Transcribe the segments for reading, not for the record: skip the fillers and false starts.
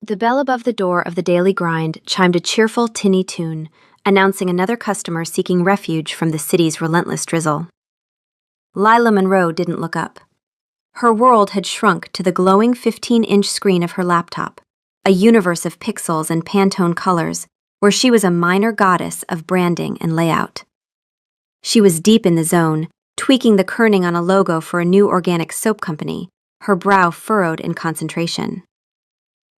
The bell above the door of the Daily Grind chimed a cheerful, tinny tune, announcing another customer seeking refuge from the city's relentless drizzle. Lila Monroe didn't look up. Her world had shrunk to the glowing 15-inch screen of her laptop, a universe of pixels and Pantone colors, where she was a minor goddess of branding and layout. She was deep in the zone, tweaking the kerning on a logo for a new organic soap company, her brow furrowed in concentration.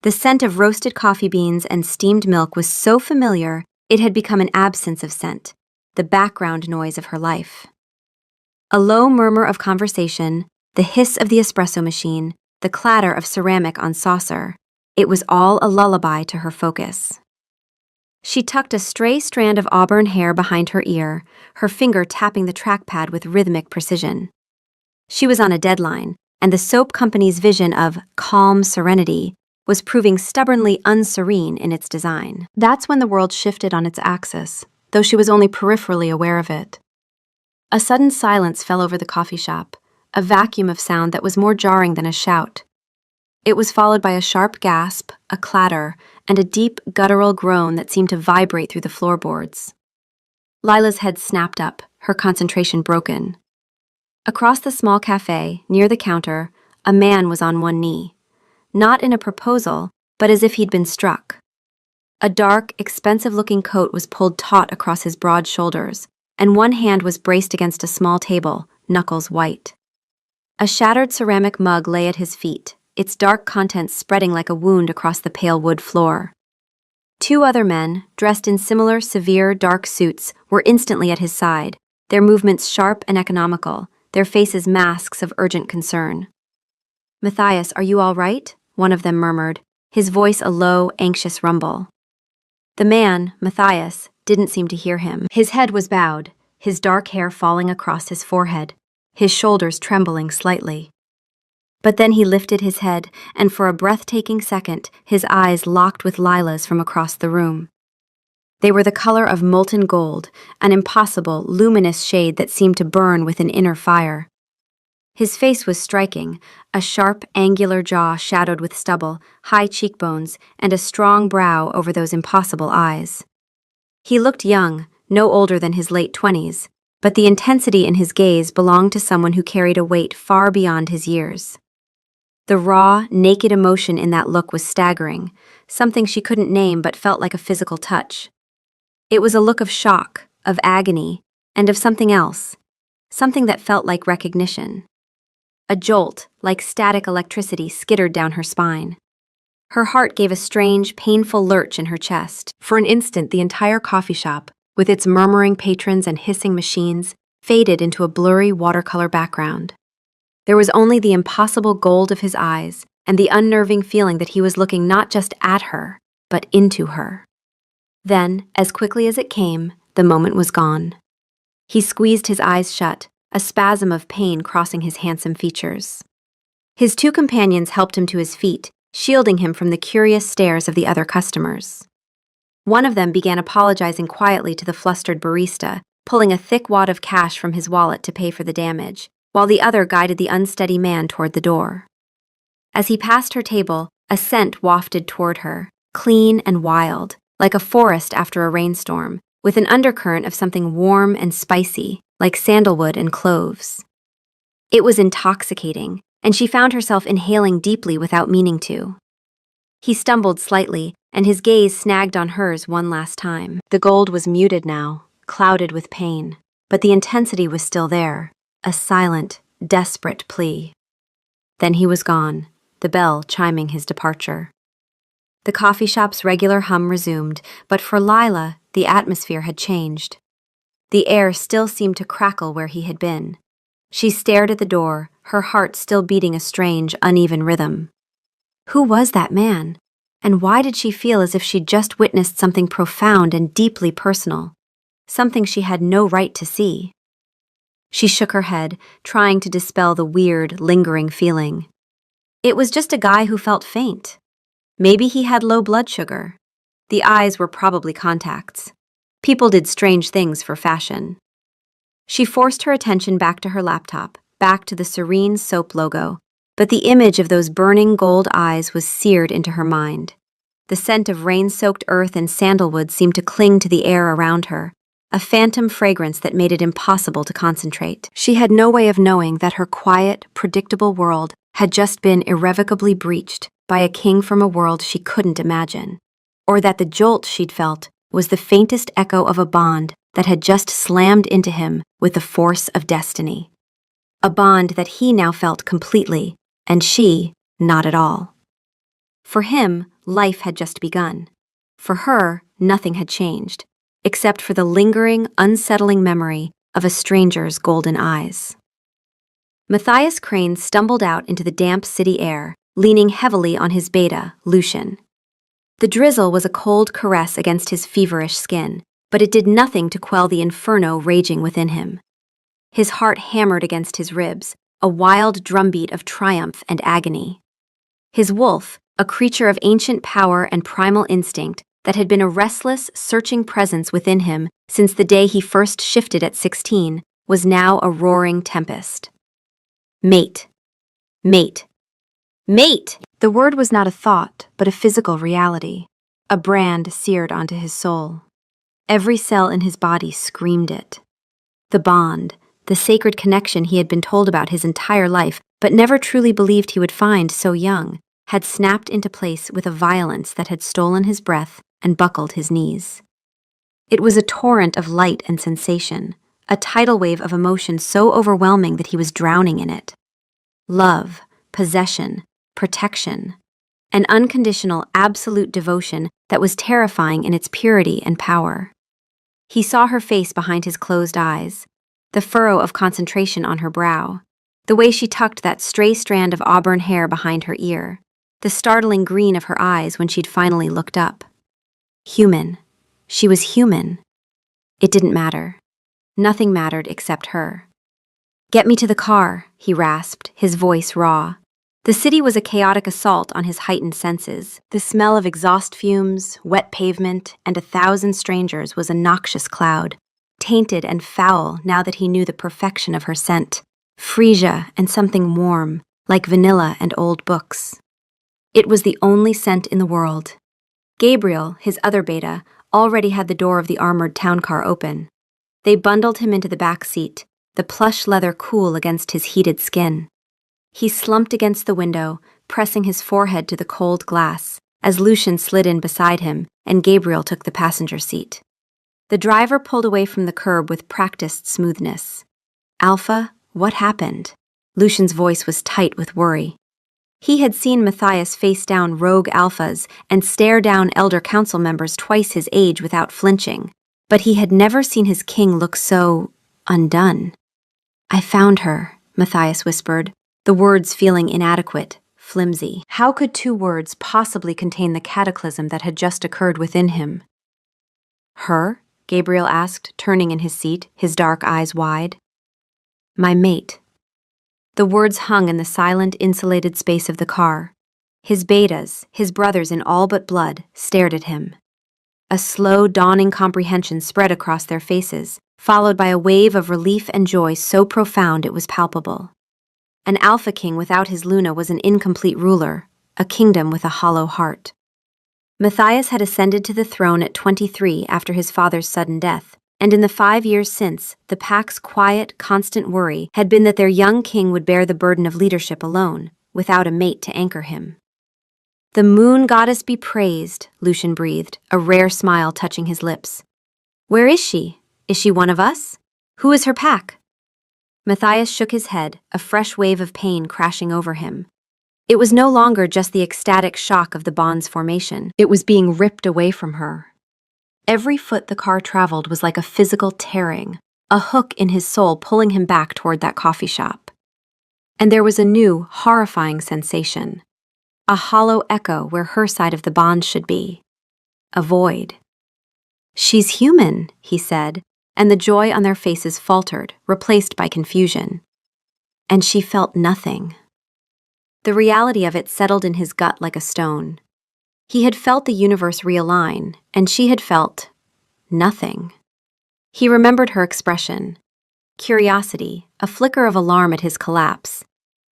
The scent of roasted coffee beans and steamed milk was so familiar it had become an absence of scent, the background noise of her life. A low murmur of conversation, the hiss of the espresso machine, the clatter of ceramic on saucer, it was all a lullaby to her focus. She tucked a stray strand of auburn hair behind her ear, her finger tapping the trackpad with rhythmic precision. She was on a deadline, and the soap company's vision of calm serenity was proving stubbornly unserene in its design. That's when the world shifted on its axis, though she was only peripherally aware of it. A sudden silence fell over the coffee shop, a vacuum of sound that was more jarring than a shout. It was followed by a sharp gasp, a clatter, and a deep, guttural groan that seemed to vibrate through the floorboards. Lila's head snapped up, her concentration broken. Across the small cafe, near the counter, a man was on one knee. Not in a proposal, but as if he'd been struck. A dark, expensive-looking coat was pulled taut across his broad shoulders, and one hand was braced against a small table, knuckles white. A shattered ceramic mug lay at his feet, its dark contents spreading like a wound across the pale wood floor. Two other men, dressed in similar severe dark suits, were instantly at his side, their movements sharp and economical, their faces masks of urgent concern. "Matthias, are you all right?" one of them murmured, his voice a low, anxious rumble. The man, Matthias, didn't seem to hear him. His head was bowed, his dark hair falling across his forehead, his shoulders trembling slightly. But then he lifted his head, and for a breathtaking second, his eyes locked with Lila's from across the room. They were the color of molten gold, an impossible, luminous shade that seemed to burn with an inner fire. His face was striking, a sharp, angular jaw shadowed with stubble, high cheekbones, and a strong brow over those impossible eyes. He looked young, no older than his late 20s, but the intensity in his gaze belonged to someone who carried a weight far beyond his years. The raw, naked emotion in that look was staggering, something she couldn't name but felt like a physical touch. It was a look of shock, of agony, and of something else, something that felt like recognition. A jolt, like static electricity, skittered down her spine. Her heart gave a strange, painful lurch in her chest. For an instant, the entire coffee shop, with its murmuring patrons and hissing machines, faded into a blurry watercolor background. There was only the impossible gold of his eyes and the unnerving feeling that he was looking not just at her, but into her. Then, as quickly as it came, the moment was gone. He squeezed his eyes shut, a spasm of pain crossing his handsome features. His two companions helped him to his feet, shielding him from the curious stares of the other customers. One of them began apologizing quietly to the flustered barista, pulling a thick wad of cash from his wallet to pay for the damage, while the other guided the unsteady man toward the door. As he passed her table, a scent wafted toward her, clean and wild, like a forest after a rainstorm, with an undercurrent of something warm and spicy, like sandalwood and cloves. It was intoxicating, and she found herself inhaling deeply without meaning to. He stumbled slightly, and his gaze snagged on hers one last time. The gold was muted now, clouded with pain, but the intensity was still there, a silent, desperate plea. Then he was gone, the bell chiming his departure. The coffee shop's regular hum resumed, but for Lila, the atmosphere had changed. The air still seemed to crackle where he had been. She stared at the door, her heart still beating a strange, uneven rhythm. Who was that man? And why did she feel as if she'd just witnessed something profound and deeply personal, something she had no right to see? She shook her head, trying to dispel the weird, lingering feeling. It was just a guy who felt faint. Maybe he had low blood sugar. The eyes were probably contacts. People did strange things for fashion. She forced her attention back to her laptop, back to the serene soap logo, but the image of those burning gold eyes was seared into her mind. The scent of rain-soaked earth and sandalwood seemed to cling to the air around her, a phantom fragrance that made it impossible to concentrate. She had no way of knowing that her quiet, predictable world had just been irrevocably breached by a king from a world she couldn't imagine, or that the jolt she'd felt was the faintest echo of a bond that had just slammed into him with the force of destiny. A bond that he now felt completely, and she not at all. For him, life had just begun. For her, nothing had changed, except for the lingering, unsettling memory of a stranger's golden eyes. Matthias Crane stumbled out into the damp city air, leaning heavily on his beta, Lucian. The drizzle was a cold caress against his feverish skin, but it did nothing to quell the inferno raging within him. His heart hammered against his ribs, a wild drumbeat of triumph and agony. His wolf, a creature of ancient power and primal instinct that had been a restless, searching presence within him since the day he first shifted at 16, was now a roaring tempest. Mate. Mate. Mate! The word was not a thought, but a physical reality, a brand seared onto his soul. Every cell in his body screamed it. The bond, the sacred connection he had been told about his entire life, but never truly believed he would find so young, had snapped into place with a violence that had stolen his breath and buckled his knees. It was a torrent of light and sensation, a tidal wave of emotion so overwhelming that he was drowning in it. Love, possession, protection, an unconditional, absolute devotion that was terrifying in its purity and power. He saw her face behind his closed eyes, the furrow of concentration on her brow, the way she tucked that stray strand of auburn hair behind her ear, the startling green of her eyes when she'd finally looked up. Human. She was human. It didn't matter. Nothing mattered except her. "Get me to the car," he rasped, his voice raw. The city was a chaotic assault on his heightened senses. The smell of exhaust fumes, wet pavement, and 1,000 strangers was a noxious cloud, tainted and foul now that he knew the perfection of her scent, freesia and something warm, like vanilla and old books. It was the only scent in the world. Gabriel, his other beta, already had the door of the armored town car open. They bundled him into the back seat, the plush leather cool against his heated skin. He slumped against the window, pressing his forehead to the cold glass, as Lucian slid in beside him and Gabriel took the passenger seat. The driver pulled away from the curb with practiced smoothness. "Alpha, what happened?" Lucian's voice was tight with worry. He had seen Matthias face down rogue alphas and stare down elder council members twice his age without flinching, but he had never seen his king look so undone. "I found her," Matthias whispered, the words feeling inadequate, flimsy. How could 2 words possibly contain the cataclysm that had just occurred within him? "Her?" Gabriel asked, turning in his seat, his dark eyes wide. "My mate." The words hung in the silent, insulated space of the car. His betas, his brothers in all but blood, stared at him. A slow, dawning comprehension spread across their faces, followed by a wave of relief and joy so profound it was palpable. An Alpha King without his Luna was an incomplete ruler, a kingdom with a hollow heart. Matthias had ascended to the throne at 23 after his father's sudden death, and in the 5 years since, the pack's quiet, constant worry had been that their young king would bear the burden of leadership alone, without a mate to anchor him. "The moon goddess be praised," Lucian breathed, a rare smile touching his lips. "Where is she? Is she one of us? Who is her pack?" Matthias shook his head, a fresh wave of pain crashing over him. It was no longer just the ecstatic shock of the bond's formation. It was being ripped away from her. Every foot the car traveled was like a physical tearing, a hook in his soul pulling him back toward that coffee shop. And there was a new, horrifying sensation. A hollow echo where her side of the bond should be. A void. "She's human," he said, and the joy on their faces faltered, replaced by confusion. And she felt nothing. The reality of it settled in his gut like a stone. He had felt the universe realign, and she had felt nothing. He remembered her expression. Curiosity, a flicker of alarm at his collapse,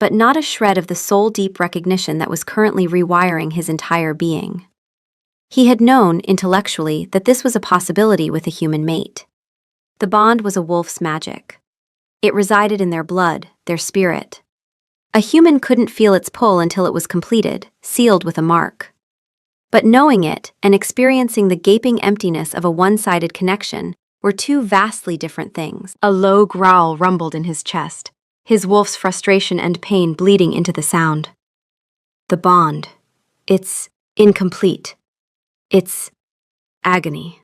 but not a shred of the soul-deep recognition that was currently rewiring his entire being. He had known, intellectually, that this was a possibility with a human mate. The bond was a wolf's magic. It resided in their blood, their spirit. A human couldn't feel its pull until it was completed, sealed with a mark. But knowing it and experiencing the gaping emptiness of a one-sided connection were two vastly different things. A low growl rumbled in his chest, his wolf's frustration and pain bleeding into the sound. The bond. It's incomplete. It's agony.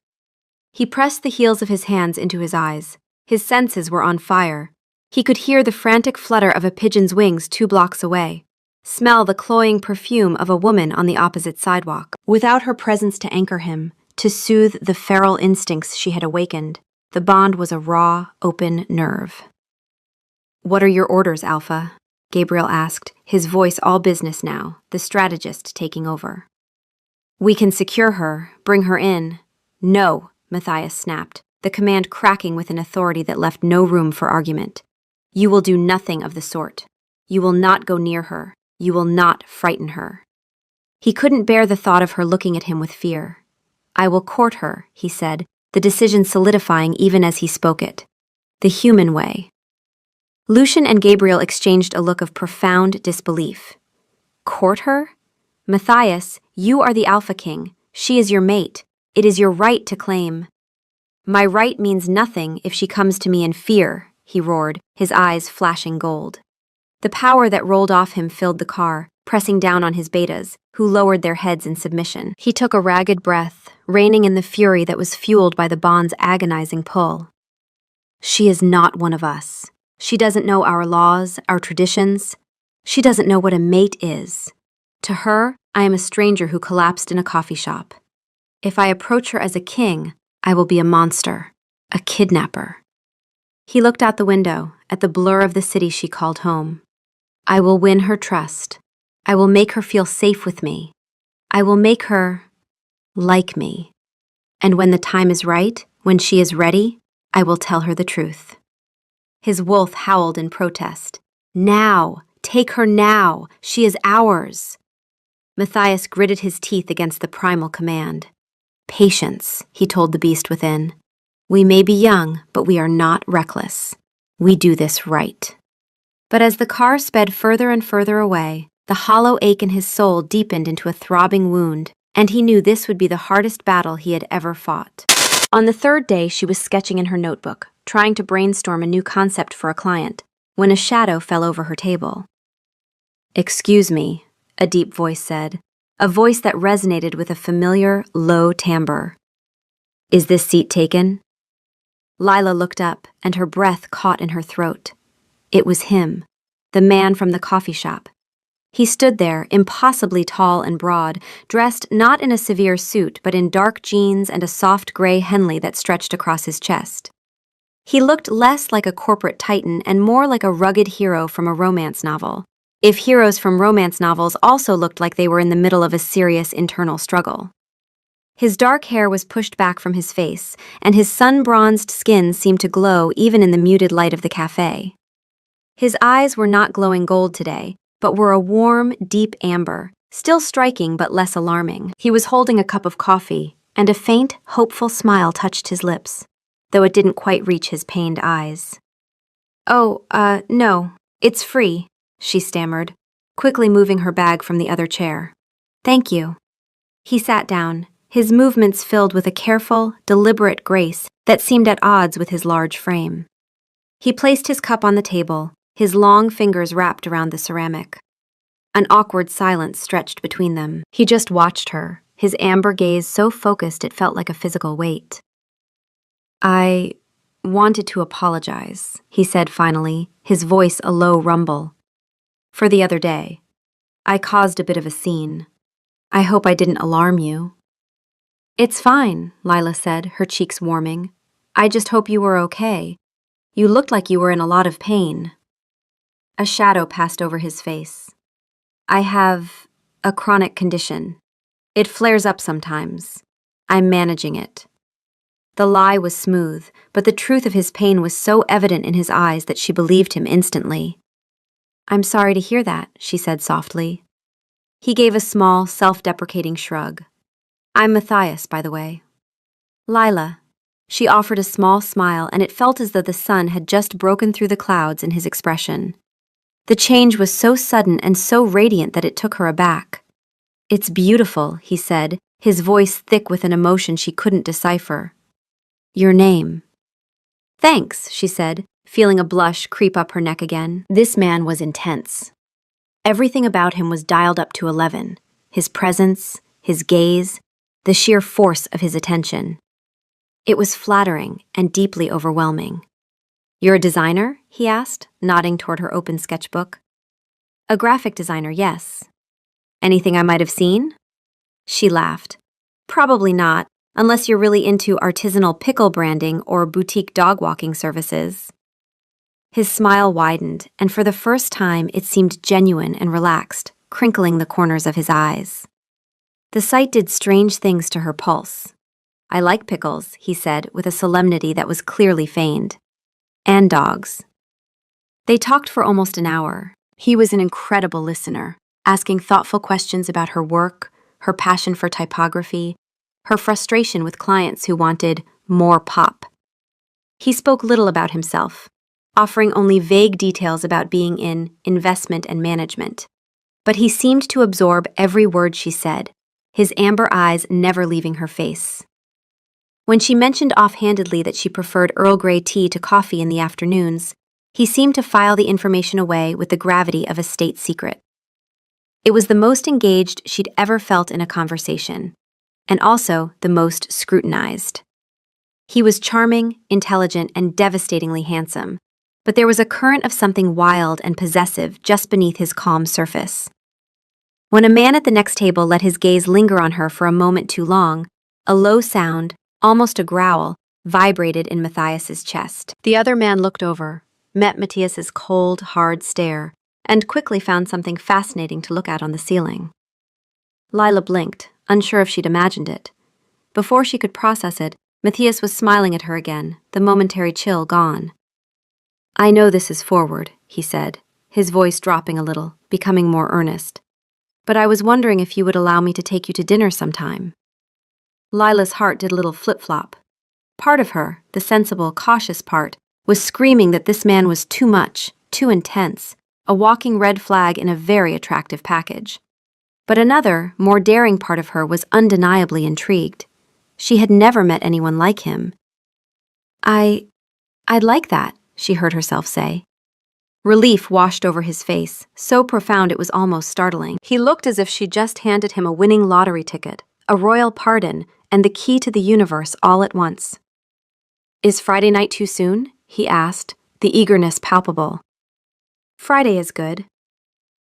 He pressed the heels of his hands into his eyes. His senses were on fire. He could hear the frantic flutter of a pigeon's wings 2 blocks away, smell the cloying perfume of a woman on the opposite sidewalk. Without her presence to anchor him, to soothe the feral instincts she had awakened, the bond was a raw, open nerve. "What are your orders, Alpha?" Gabriel asked, his voice all business now, the strategist taking over. "We can secure her, bring her in." "No," Matthias snapped, the command cracking with an authority that left no room for argument. "You will do nothing of the sort. You will not go near her. You will not frighten her." He couldn't bear the thought of her looking at him with fear. "I will court her," he said, the decision solidifying even as he spoke it. The human way. Lucian and Gabriel exchanged a look of profound disbelief. "Court her? Matthias, you are the Alpha King. She is your mate. It is your right to claim." "My right means nothing if she comes to me in fear," he roared, his eyes flashing gold. The power that rolled off him filled the car, pressing down on his betas, who lowered their heads in submission. He took a ragged breath, reining in the fury that was fueled by the bond's agonizing pull. "She is not one of us. She doesn't know our laws, our traditions. She doesn't know what a mate is. To her, I am a stranger who collapsed in a coffee shop. If I approach her as a king, I will be a monster, a kidnapper." He looked out the window, at the blur of the city she called home. "I will win her trust. I will make her feel safe with me. I will make her like me. And when the time is right, when she is ready, I will tell her the truth." His wolf howled in protest. "Now! Take her now! She is ours!" Matthias gritted his teeth against the primal command. "Patience," he told the beast within. "We may be young, but we are not reckless. We do this right." But as the car sped further and further away, the hollow ache in his soul deepened into a throbbing wound, and he knew this would be the hardest battle he had ever fought. On the 3rd day, she was sketching in her notebook, trying to brainstorm a new concept for a client, when a shadow fell over her table. "Excuse me," a deep voice said, a voice that resonated with a familiar, low timbre. "Is this seat taken?" Lila looked up, and her breath caught in her throat. It was him, the man from the coffee shop. He stood there, impossibly tall and broad, dressed not in a severe suit but in dark jeans and a soft gray Henley that stretched across his chest. He looked less like a corporate titan and more like a rugged hero from a romance novel, if heroes from romance novels also looked like they were in the middle of a serious internal struggle. His dark hair was pushed back from his face, and his sun-bronzed skin seemed to glow even in the muted light of the cafe. His eyes were not glowing gold today, but were a warm, deep amber, still striking but less alarming. He was holding a cup of coffee, and a faint, hopeful smile touched his lips, though it didn't quite reach his pained eyes. "Oh, no, it's free," she stammered, quickly moving her bag from the other chair. "Thank you." He sat down, his movements filled with a careful, deliberate grace that seemed at odds with his large frame. He placed his cup on the table, his long fingers wrapped around the ceramic. An awkward silence stretched between them. He just watched her, his amber gaze so focused it felt like a physical weight. "I wanted to apologize," he said finally, his voice a low rumble. "For the other day. I caused a bit of a scene. I hope I didn't alarm you." "It's fine," Lila said, her cheeks warming. "I just hope you were okay. You looked like you were in a lot of pain." A shadow passed over his face. "I have a chronic condition. It flares up sometimes. I'm managing it." The lie was smooth, but the truth of his pain was so evident in his eyes that she believed him instantly. "I'm sorry to hear that," she said softly. He gave a small, self-deprecating shrug. I'm Matthias, by the way. Lila. She offered a small smile, and it felt as though the sun had just broken through the clouds in his expression. The change was so sudden and so radiant that it took her aback. It's beautiful, he said, his voice thick with an emotion she couldn't decipher. Your name. Thanks, she said, feeling a blush creep up her neck again. This man was intense. Everything about him was dialed up to 11. His presence, his gaze, the sheer force of his attention. It was flattering and deeply overwhelming. You're a designer? He asked, nodding toward her open sketchbook. A graphic designer, yes. Anything I might have seen? She laughed. Probably not, unless you're really into artisanal pickle branding or boutique dog walking services. His smile widened, and for the first time it seemed genuine and relaxed, crinkling the corners of his eyes. The sight did strange things to her pulse. I like pickles, he said with a solemnity that was clearly feigned. And dogs. They talked for almost an hour. He was an incredible listener, asking thoughtful questions about her work, her passion for typography, her frustration with clients who wanted more pop. He spoke little about himself, offering only vague details about being in investment and management. But he seemed to absorb every word she said, his amber eyes never leaving her face. When she mentioned offhandedly that she preferred Earl Grey tea to coffee in the afternoons, he seemed to file the information away with the gravity of a state secret. It was the most engaged she'd ever felt in a conversation, and also the most scrutinized. He was charming, intelligent, and devastatingly handsome, but there was a current of something wild and possessive just beneath his calm surface. When a man at the next table let his gaze linger on her for a moment too long, a low sound, almost a growl, vibrated in Matthias's chest. The other man looked over, met Matthias's cold, hard stare, and quickly found something fascinating to look at on the ceiling. Lila blinked, unsure if she'd imagined it. Before she could process it, Matthias was smiling at her again, the momentary chill gone. I know this is forward, he said, his voice dropping a little, becoming more earnest. But I was wondering if you would allow me to take you to dinner sometime. Lila's heart did a little flip-flop. Part of her, the sensible, cautious part, was screaming that this man was too much, too intense, a walking red flag in a very attractive package. But another, more daring part of her was undeniably intrigued. She had never met anyone like him. I'd like that, she heard herself say. Relief washed over his face, so profound it was almost startling. He looked as if she'd just handed him a winning lottery ticket, a royal pardon, and the key to the universe all at once. Is Friday night too soon? He asked, the eagerness palpable. Friday is good.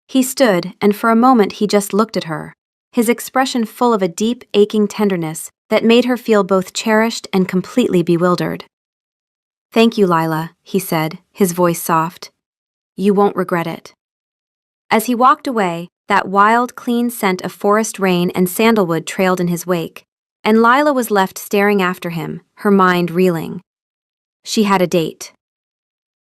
He stood, and for a moment he just looked at her, his expression full of a deep, aching tenderness that made her feel both cherished and completely bewildered. Thank you, Lila, he said, his voice soft. You won't regret it. As he walked away, that wild, clean scent of forest rain and sandalwood trailed in his wake, and Lila was left staring after him, her mind reeling. She had a date.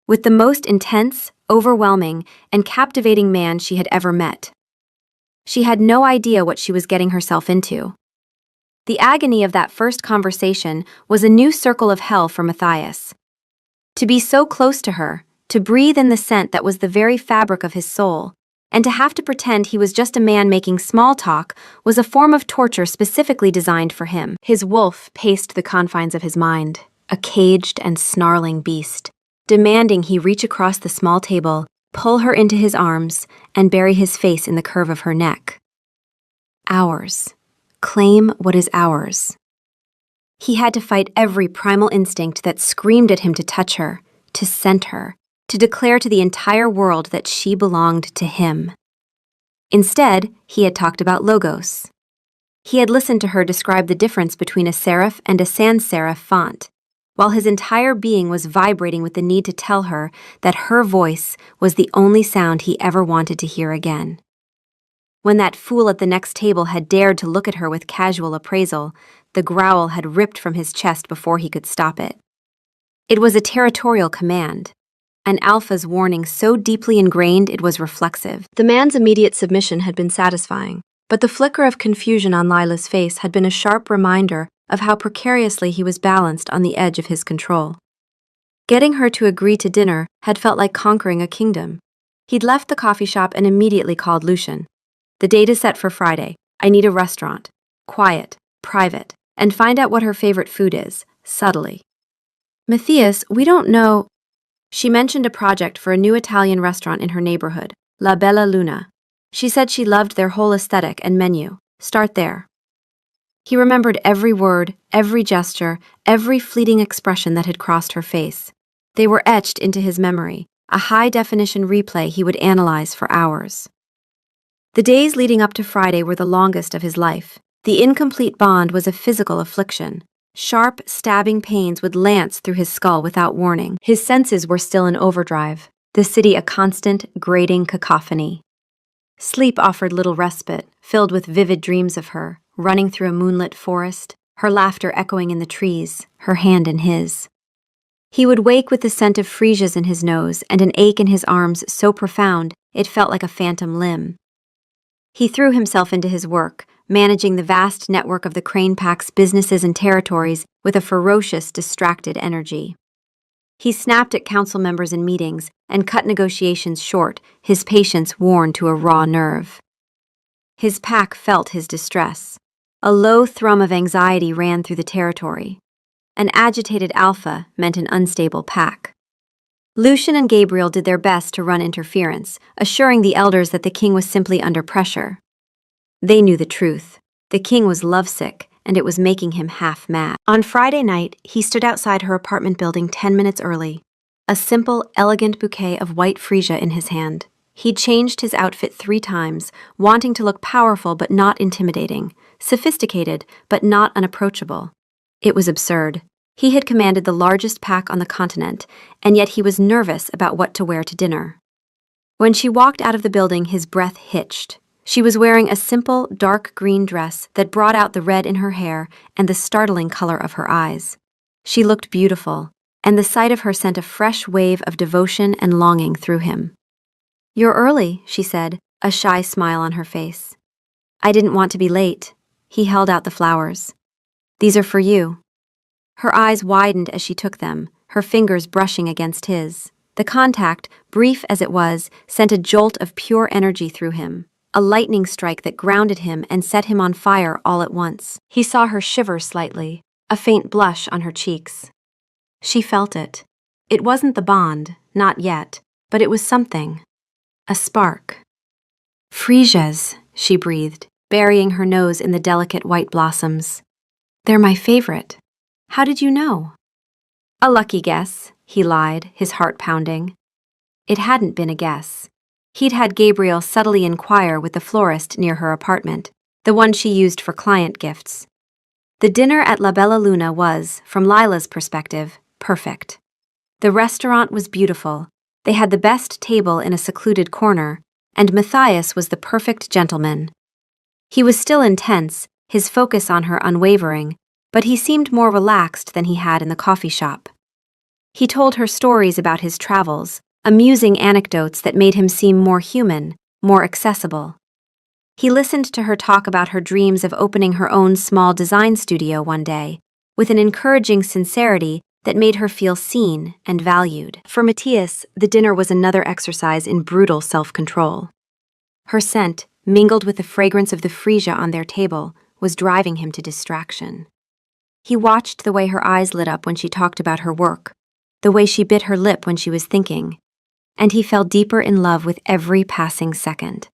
With the most intense, overwhelming, and captivating man she had ever met. She had no idea what she was getting herself into. The agony of that first conversation was a new circle of hell for Matthias. To be so close to her, to breathe in the scent that was the very fabric of his soul, and to have to pretend he was just a man making small talk was a form of torture specifically designed for him. His wolf paced the confines of his mind, a caged and snarling beast, demanding he reach across the small table, pull her into his arms, and bury his face in the curve of her neck. Ours. Claim what is ours. He had to fight every primal instinct that screamed at him to touch her, to scent her, to declare to the entire world that she belonged to him. Instead, he had talked about logos. He had listened to her describe the difference between a serif and a sans serif font, while his entire being was vibrating with the need to tell her that her voice was the only sound he ever wanted to hear again. When that fool at the next table had dared to look at her with casual appraisal, the growl had ripped from his chest before he could stop it. It was a territorial command, an alpha's warning so deeply ingrained it was reflexive. The man's immediate submission had been satisfying, But the flicker of confusion on Lila's face had been a sharp reminder of how precariously he was balanced on the edge of his control. Getting her to agree to dinner had felt like conquering a kingdom. He'd left the coffee shop and immediately called Lucian. "The date is set for Friday. I need a restaurant. Quiet, private, and find out what her favorite food is, subtly." "Matthias, we don't know." She mentioned a project for a new Italian restaurant in her neighborhood, La Bella Luna. She said she loved their whole aesthetic and menu. Start there. He remembered every word, every gesture, every fleeting expression that had crossed her face. They were etched into his memory, a high-definition replay he would analyze for hours. The days leading up to Friday were the longest of his life. The incomplete bond was a physical affliction. Sharp, stabbing pains would lance through his skull without warning. His senses were still in overdrive, the city a constant, grating cacophony. Sleep offered little respite, filled with vivid dreams of her, running through a moonlit forest, her laughter echoing in the trees, her hand in his. He would wake with the scent of freesias in his nose and an ache in his arms so profound it felt like a phantom limb. He threw himself into his work, managing the vast network of the Crane Pack's businesses and territories with a ferocious, distracted energy. He snapped at council members in meetings and cut negotiations short, his patience worn to a raw nerve. His pack felt his distress. A low thrum of anxiety ran through the territory. An agitated alpha meant an unstable pack. Lucian and Gabriel did their best to run interference, assuring the elders that the king was simply under pressure. They knew the truth. The king was lovesick, and it was making him half mad. On Friday night, he stood outside her apartment building 10 minutes early, a simple, elegant bouquet of white freesia in his hand. He'd changed his outfit 3 times, wanting to look powerful but not intimidating, sophisticated but not unapproachable. It was absurd. He had commanded the largest pack on the continent, and yet he was nervous about what to wear to dinner. When she walked out of the building, his breath hitched. She was wearing a simple, dark green dress that brought out the red in her hair and the startling color of her eyes. She looked beautiful, and the sight of her sent a fresh wave of devotion and longing through him. "You're early," she said, a shy smile on her face. "I didn't want to be late." He held out the flowers. "These are for you." Her eyes widened as she took them, her fingers brushing against his. The contact, brief as it was, sent a jolt of pure energy through him, a lightning strike that grounded him and set him on fire all at once. He saw her shiver slightly, a faint blush on her cheeks. She felt it. It wasn't the bond, not yet, but it was something. A spark. "Freesias," she breathed, burying her nose in the delicate white blossoms. "They're my favorite. How did you know?" "A lucky guess," he lied, his heart pounding. It hadn't been a guess. He'd had Gabriel subtly inquire with the florist near her apartment, the one she used for client gifts. The dinner at La Bella Luna was, from Lila's perspective, perfect. The restaurant was beautiful. They had the best table in a secluded corner, and Matthias was the perfect gentleman. He was still intense, his focus on her unwavering, but he seemed more relaxed than he had in the coffee shop. He told her stories about his travels, amusing anecdotes that made him seem more human, more accessible. He listened to her talk about her dreams of opening her own small design studio one day, with an encouraging sincerity that made her feel seen and valued. For Matthias, the dinner was another exercise in brutal self-control. Her scent, mingled with the fragrance of the freesia on their table, was driving him to distraction. He watched the way her eyes lit up when she talked about her work, the way she bit her lip when she was thinking, and he fell deeper in love with every passing second.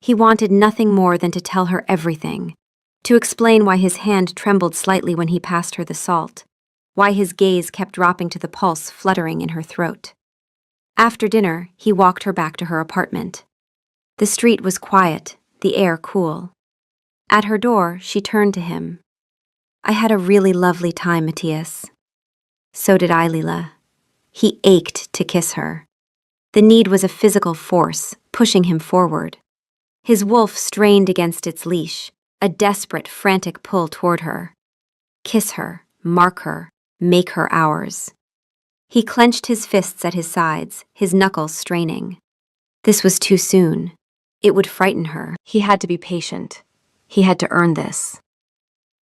He wanted nothing more than to tell her everything, to explain why his hand trembled slightly when he passed her the salt, why his gaze kept dropping to the pulse fluttering in her throat. After dinner, he walked her back to her apartment. The street was quiet, the air cool. At her door, she turned to him. "I had a really lovely time, Matthias." "So did I, Lila." He ached to kiss her. The need was a physical force, pushing him forward. His wolf strained against its leash, a desperate, frantic pull toward her. Kiss her, mark her, make her ours. He clenched his fists at his sides, his knuckles straining. This was too soon. It would frighten her. He had to be patient. He had to earn this.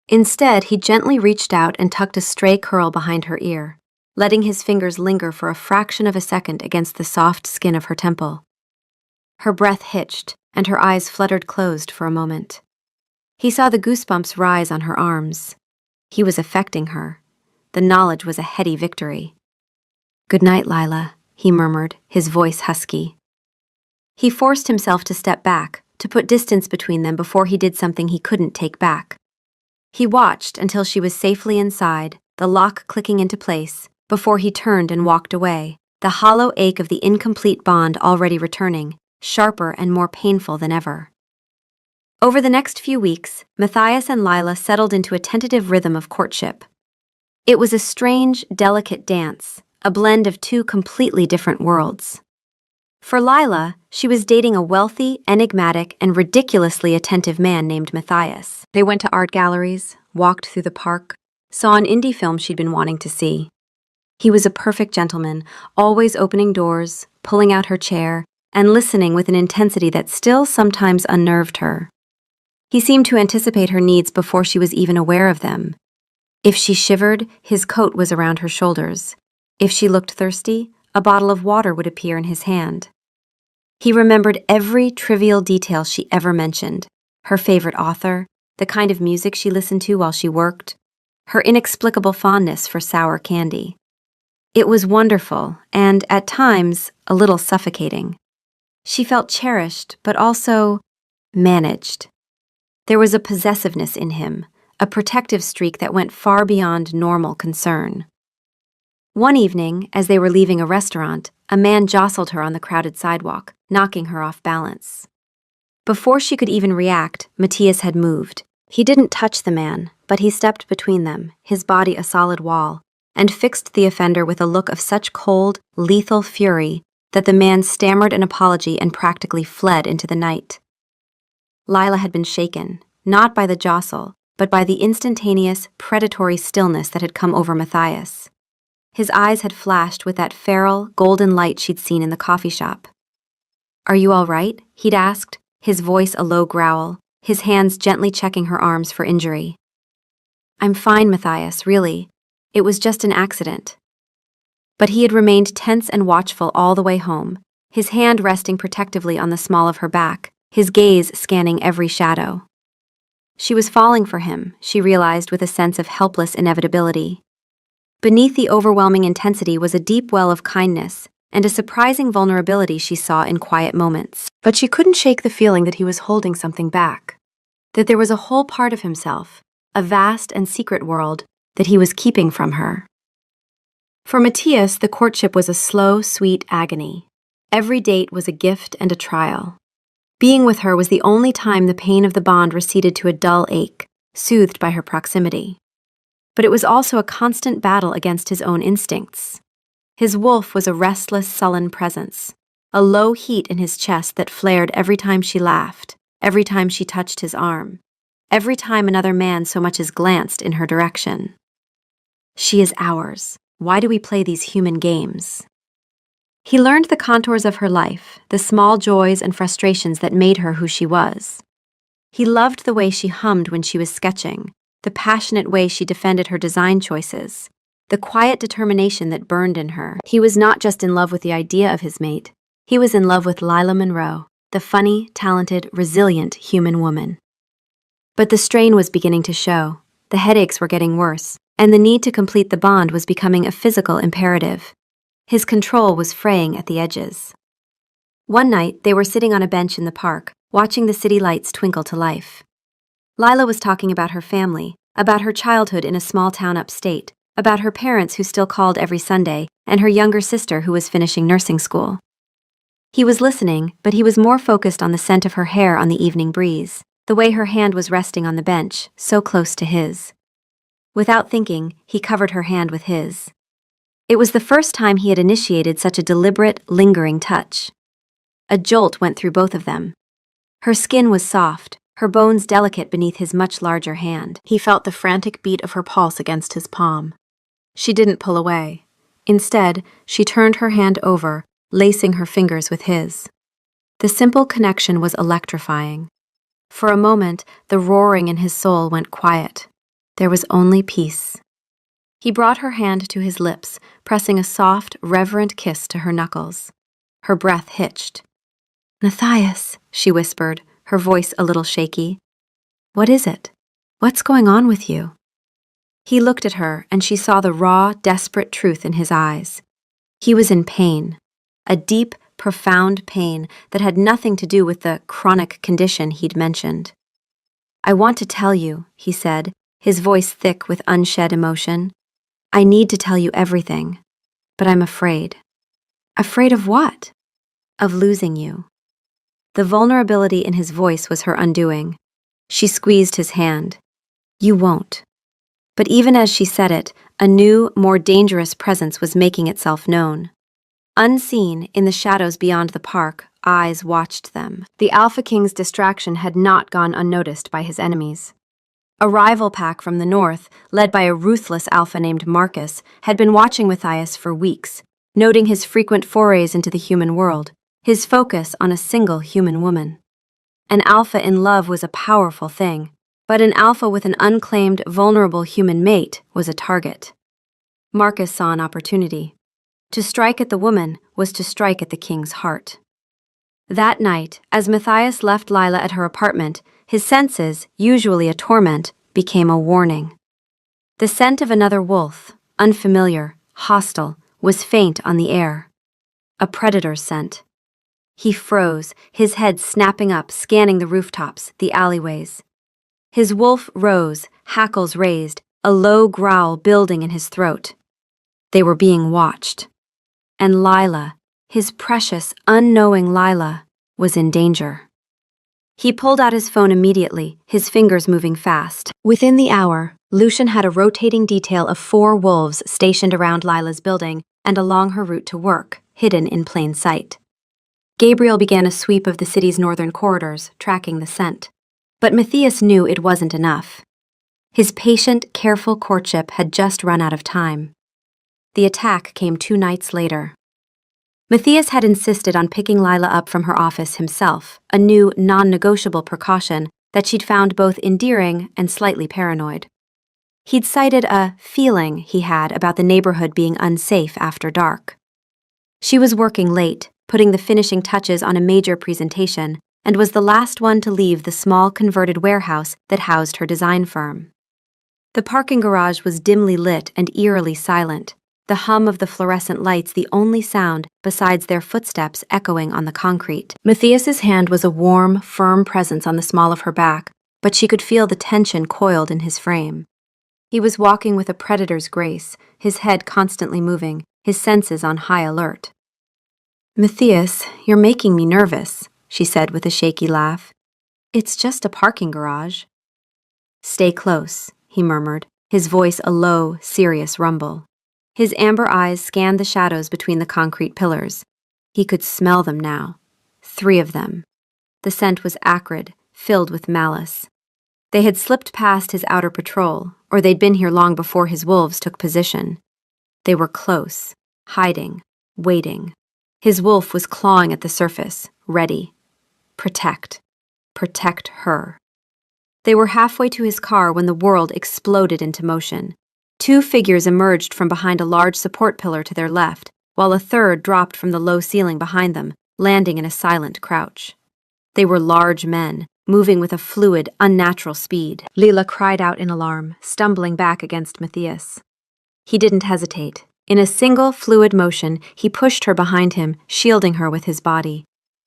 Instead, he gently reached out and tucked a stray curl behind her ear, letting his fingers linger for a fraction of a second against the soft skin of her temple. Her breath hitched, and her eyes fluttered closed for a moment. He saw the goosebumps rise on her arms. He was affecting her. The knowledge was a heady victory. "Good night, Lila," he murmured, his voice husky. He forced himself to step back, to put distance between them before he did something he couldn't take back. He watched until she was safely inside, the lock clicking into place, before he turned and walked away, the hollow ache of the incomplete bond already returning, sharper and more painful than ever. Over the next few weeks, Matthias and Lila settled into a tentative rhythm of courtship. It was a strange, delicate dance, a blend of two completely different worlds. For Lila, she was dating a wealthy, enigmatic, and ridiculously attentive man named Matthias. They went to art galleries, walked through the park, saw an indie film she'd been wanting to see. He was a perfect gentleman, always opening doors, pulling out her chair, and listening with an intensity that still sometimes unnerved her. He seemed to anticipate her needs before she was even aware of them. If she shivered, his coat was around her shoulders. If she looked thirsty, a bottle of water would appear in his hand. He remembered every trivial detail she ever mentioned: her favorite author, the kind of music she listened to while she worked, her inexplicable fondness for sour candy. It was wonderful and, at times, a little suffocating. She felt cherished, but also managed. There was a possessiveness in him, a protective streak that went far beyond normal concern. One evening, as they were leaving a restaurant, a man jostled her on the crowded sidewalk, knocking her off balance. Before she could even react, Matthias had moved. He didn't touch the man, but he stepped between them, his body a solid wall, and fixed the offender with a look of such cold, lethal fury that the man stammered an apology and practically fled into the night. Lila had been shaken, not by the jostle, but by the instantaneous, predatory stillness that had come over Matthias. His eyes had flashed with that feral, golden light she'd seen in the coffee shop. "Are you all right?" he'd asked, his voice a low growl, his hands gently checking her arms for injury. "I'm fine, Matthias, really. It was just an accident." But he had remained tense and watchful all the way home, his hand resting protectively on the small of her back, his gaze scanning every shadow. She was falling for him, she realized with a sense of helpless inevitability. Beneath the overwhelming intensity was a deep well of kindness and a surprising vulnerability she saw in quiet moments. But she couldn't shake the feeling that he was holding something back, that there was a whole part of himself, a vast and secret world, that he was keeping from her. For Matthias, the courtship was a slow, sweet agony. Every date was a gift and a trial. Being with her was the only time the pain of the bond receded to a dull ache, soothed by her proximity. But it was also a constant battle against his own instincts. His wolf was a restless, sullen presence, a low heat in his chest that flared every time she laughed, every time she touched his arm, every time another man so much as glanced in her direction. "She is ours. Why do we play these human games?" He learned the contours of her life, the small joys and frustrations that made her who she was. He loved the way she hummed when she was sketching, the passionate way she defended her design choices, the quiet determination that burned in her. He was not just in love with the idea of his mate, he was in love with Lila Monroe, the funny, talented, resilient human woman. But the strain was beginning to show, the headaches were getting worse, and the need to complete the bond was becoming a physical imperative. His control was fraying at the edges. One night, they were sitting on a bench in the park, watching the city lights twinkle to life. Lila was talking about her family, about her childhood in a small town upstate, about her parents who still called every Sunday, and her younger sister who was finishing nursing school. He was listening, but he was more focused on the scent of her hair on the evening breeze, the way her hand was resting on the bench, so close to his. Without thinking, he covered her hand with his. It was the first time he had initiated such a deliberate, lingering touch. A jolt went through both of them. Her skin was soft, her bones delicate beneath his much larger hand. He felt the frantic beat of her pulse against his palm. She didn't pull away. Instead, she turned her hand over, lacing her fingers with his. The simple connection was electrifying. For a moment, the roaring in his soul went quiet. There was only peace. He brought her hand to his lips, pressing a soft, reverent kiss to her knuckles. Her breath hitched. "Matthias," she whispered, her voice a little shaky. "What is it? What's going on with you?" He looked at her, and she saw the raw, desperate truth in his eyes. He was in pain, a deep, profound pain that had nothing to do with the chronic condition he'd mentioned. "I want to tell you," he said, his voice thick with unshed emotion. "I need to tell you everything, but I'm afraid." "Afraid of what?" "Of losing you." The vulnerability in his voice was her undoing. She squeezed his hand. "You won't." But even as she said it, a new, more dangerous presence was making itself known. Unseen, in the shadows beyond the park, eyes watched them. The Alpha King's distraction had not gone unnoticed by his enemies. A rival pack from the north, led by a ruthless alpha named Marcus, had been watching Matthias for weeks, noting his frequent forays into the human world, his focus on a single human woman. An alpha in love was a powerful thing, but an alpha with an unclaimed, vulnerable human mate was a target. Marcus saw an opportunity. To strike at the woman was to strike at the king's heart. That night, as Matthias left Lila at her apartment, his senses, usually a torment, became a warning. The scent of another wolf, unfamiliar, hostile, was faint on the air. A predator's scent. He froze, his head snapping up, scanning the rooftops, the alleyways. His wolf rose, hackles raised, a low growl building in his throat. They were being watched. And Lila, his precious, unknowing Lila, was in danger. He pulled out his phone immediately, his fingers moving fast. Within the hour, Lucian had a rotating detail of 4 wolves stationed around Lila's building and along her route to work, hidden in plain sight. Gabriel began a sweep of the city's northern corridors, tracking the scent. But Matthias knew it wasn't enough. His patient, careful courtship had just run out of time. The attack came 2 nights later. Matthias had insisted on picking Lila up from her office himself, a new, non-negotiable precaution that she'd found both endearing and slightly paranoid. He'd cited a feeling he had about the neighborhood being unsafe after dark. She was working late, putting the finishing touches on a major presentation, and was the last one to leave the small converted warehouse that housed her design firm. The parking garage was dimly lit and eerily silent, the hum of the fluorescent lights the only sound besides their footsteps echoing on the concrete. Matthias's hand was a warm, firm presence on the small of her back, but she could feel the tension coiled in his frame. He was walking with a predator's grace, his head constantly moving, his senses on high alert. "Matthias, you're making me nervous," she said with a shaky laugh. "It's just a parking garage." "Stay close," he murmured, his voice a low, serious rumble. His amber eyes scanned the shadows between the concrete pillars. He could smell them now. 3 of them. The scent was acrid, filled with malice. They had slipped past his outer patrol, or they'd been here long before his wolves took position. They were close, hiding, waiting. His wolf was clawing at the surface, ready. Protect. Protect her. They were halfway to his car when the world exploded into motion. 2 figures emerged from behind a large support pillar to their left, while a third dropped from the low ceiling behind them, landing in a silent crouch. They were large men, moving with a fluid, unnatural speed. Lila cried out in alarm, stumbling back against Matthias. He didn't hesitate. In a single, fluid motion, he pushed her behind him, shielding her with his body.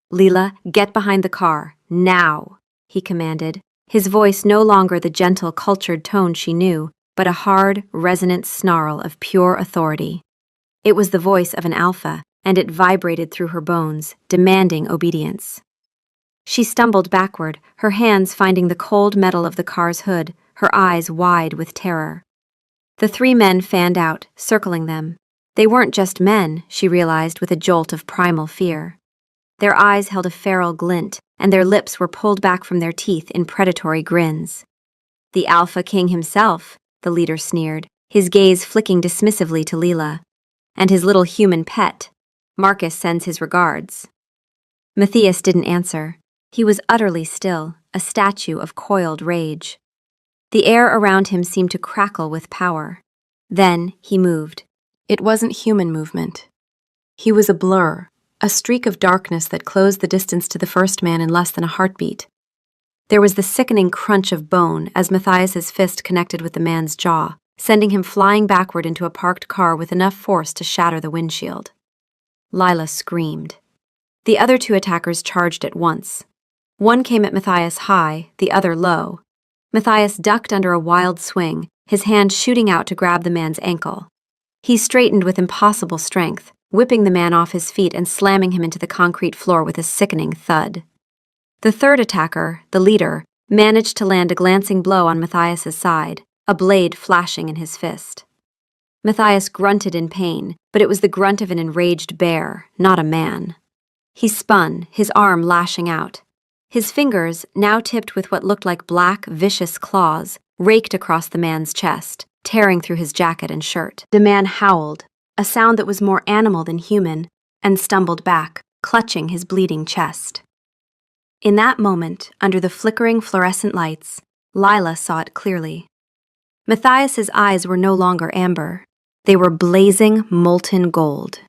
"Lila, get behind the car, now," he commanded, his voice no longer the gentle, cultured tone she knew, but a hard, resonant snarl of pure authority. It was the voice of an alpha, and it vibrated through her bones, demanding obedience. She stumbled backward, her hands finding the cold metal of the car's hood, her eyes wide with terror. The 3 men fanned out, circling them. They weren't just men, she realized with a jolt of primal fear. Their eyes held a feral glint, and their lips were pulled back from their teeth in predatory grins. "The Alpha King himself," the leader sneered, his gaze flicking dismissively to Lila. "And his little human pet. Marcus sends his regards." Matthias didn't answer. He was utterly still, a statue of coiled rage. The air around him seemed to crackle with power. Then he moved. It wasn't human movement. He was a blur, a streak of darkness that closed the distance to the first man in less than a heartbeat. There was the sickening crunch of bone as Matthias's fist connected with the man's jaw, sending him flying backward into a parked car with enough force to shatter the windshield. Lila screamed. The other two attackers charged at once. One came at Matthias high, the other low. Matthias ducked under a wild swing, his hand shooting out to grab the man's ankle. He straightened with impossible strength, whipping the man off his feet and slamming him into the concrete floor with a sickening thud. The third attacker, the leader, managed to land a glancing blow on Matthias's side, a blade flashing in his fist. Matthias grunted in pain, but it was the grunt of an enraged bear, not a man. He spun, his arm lashing out. His fingers, now tipped with what looked like black, vicious claws, raked across the man's chest, tearing through his jacket and shirt. The man howled, a sound that was more animal than human, and stumbled back, clutching his bleeding chest. In that moment, under the flickering fluorescent lights, Lila saw it clearly. Matthias's eyes were no longer amber. They were blazing, molten gold.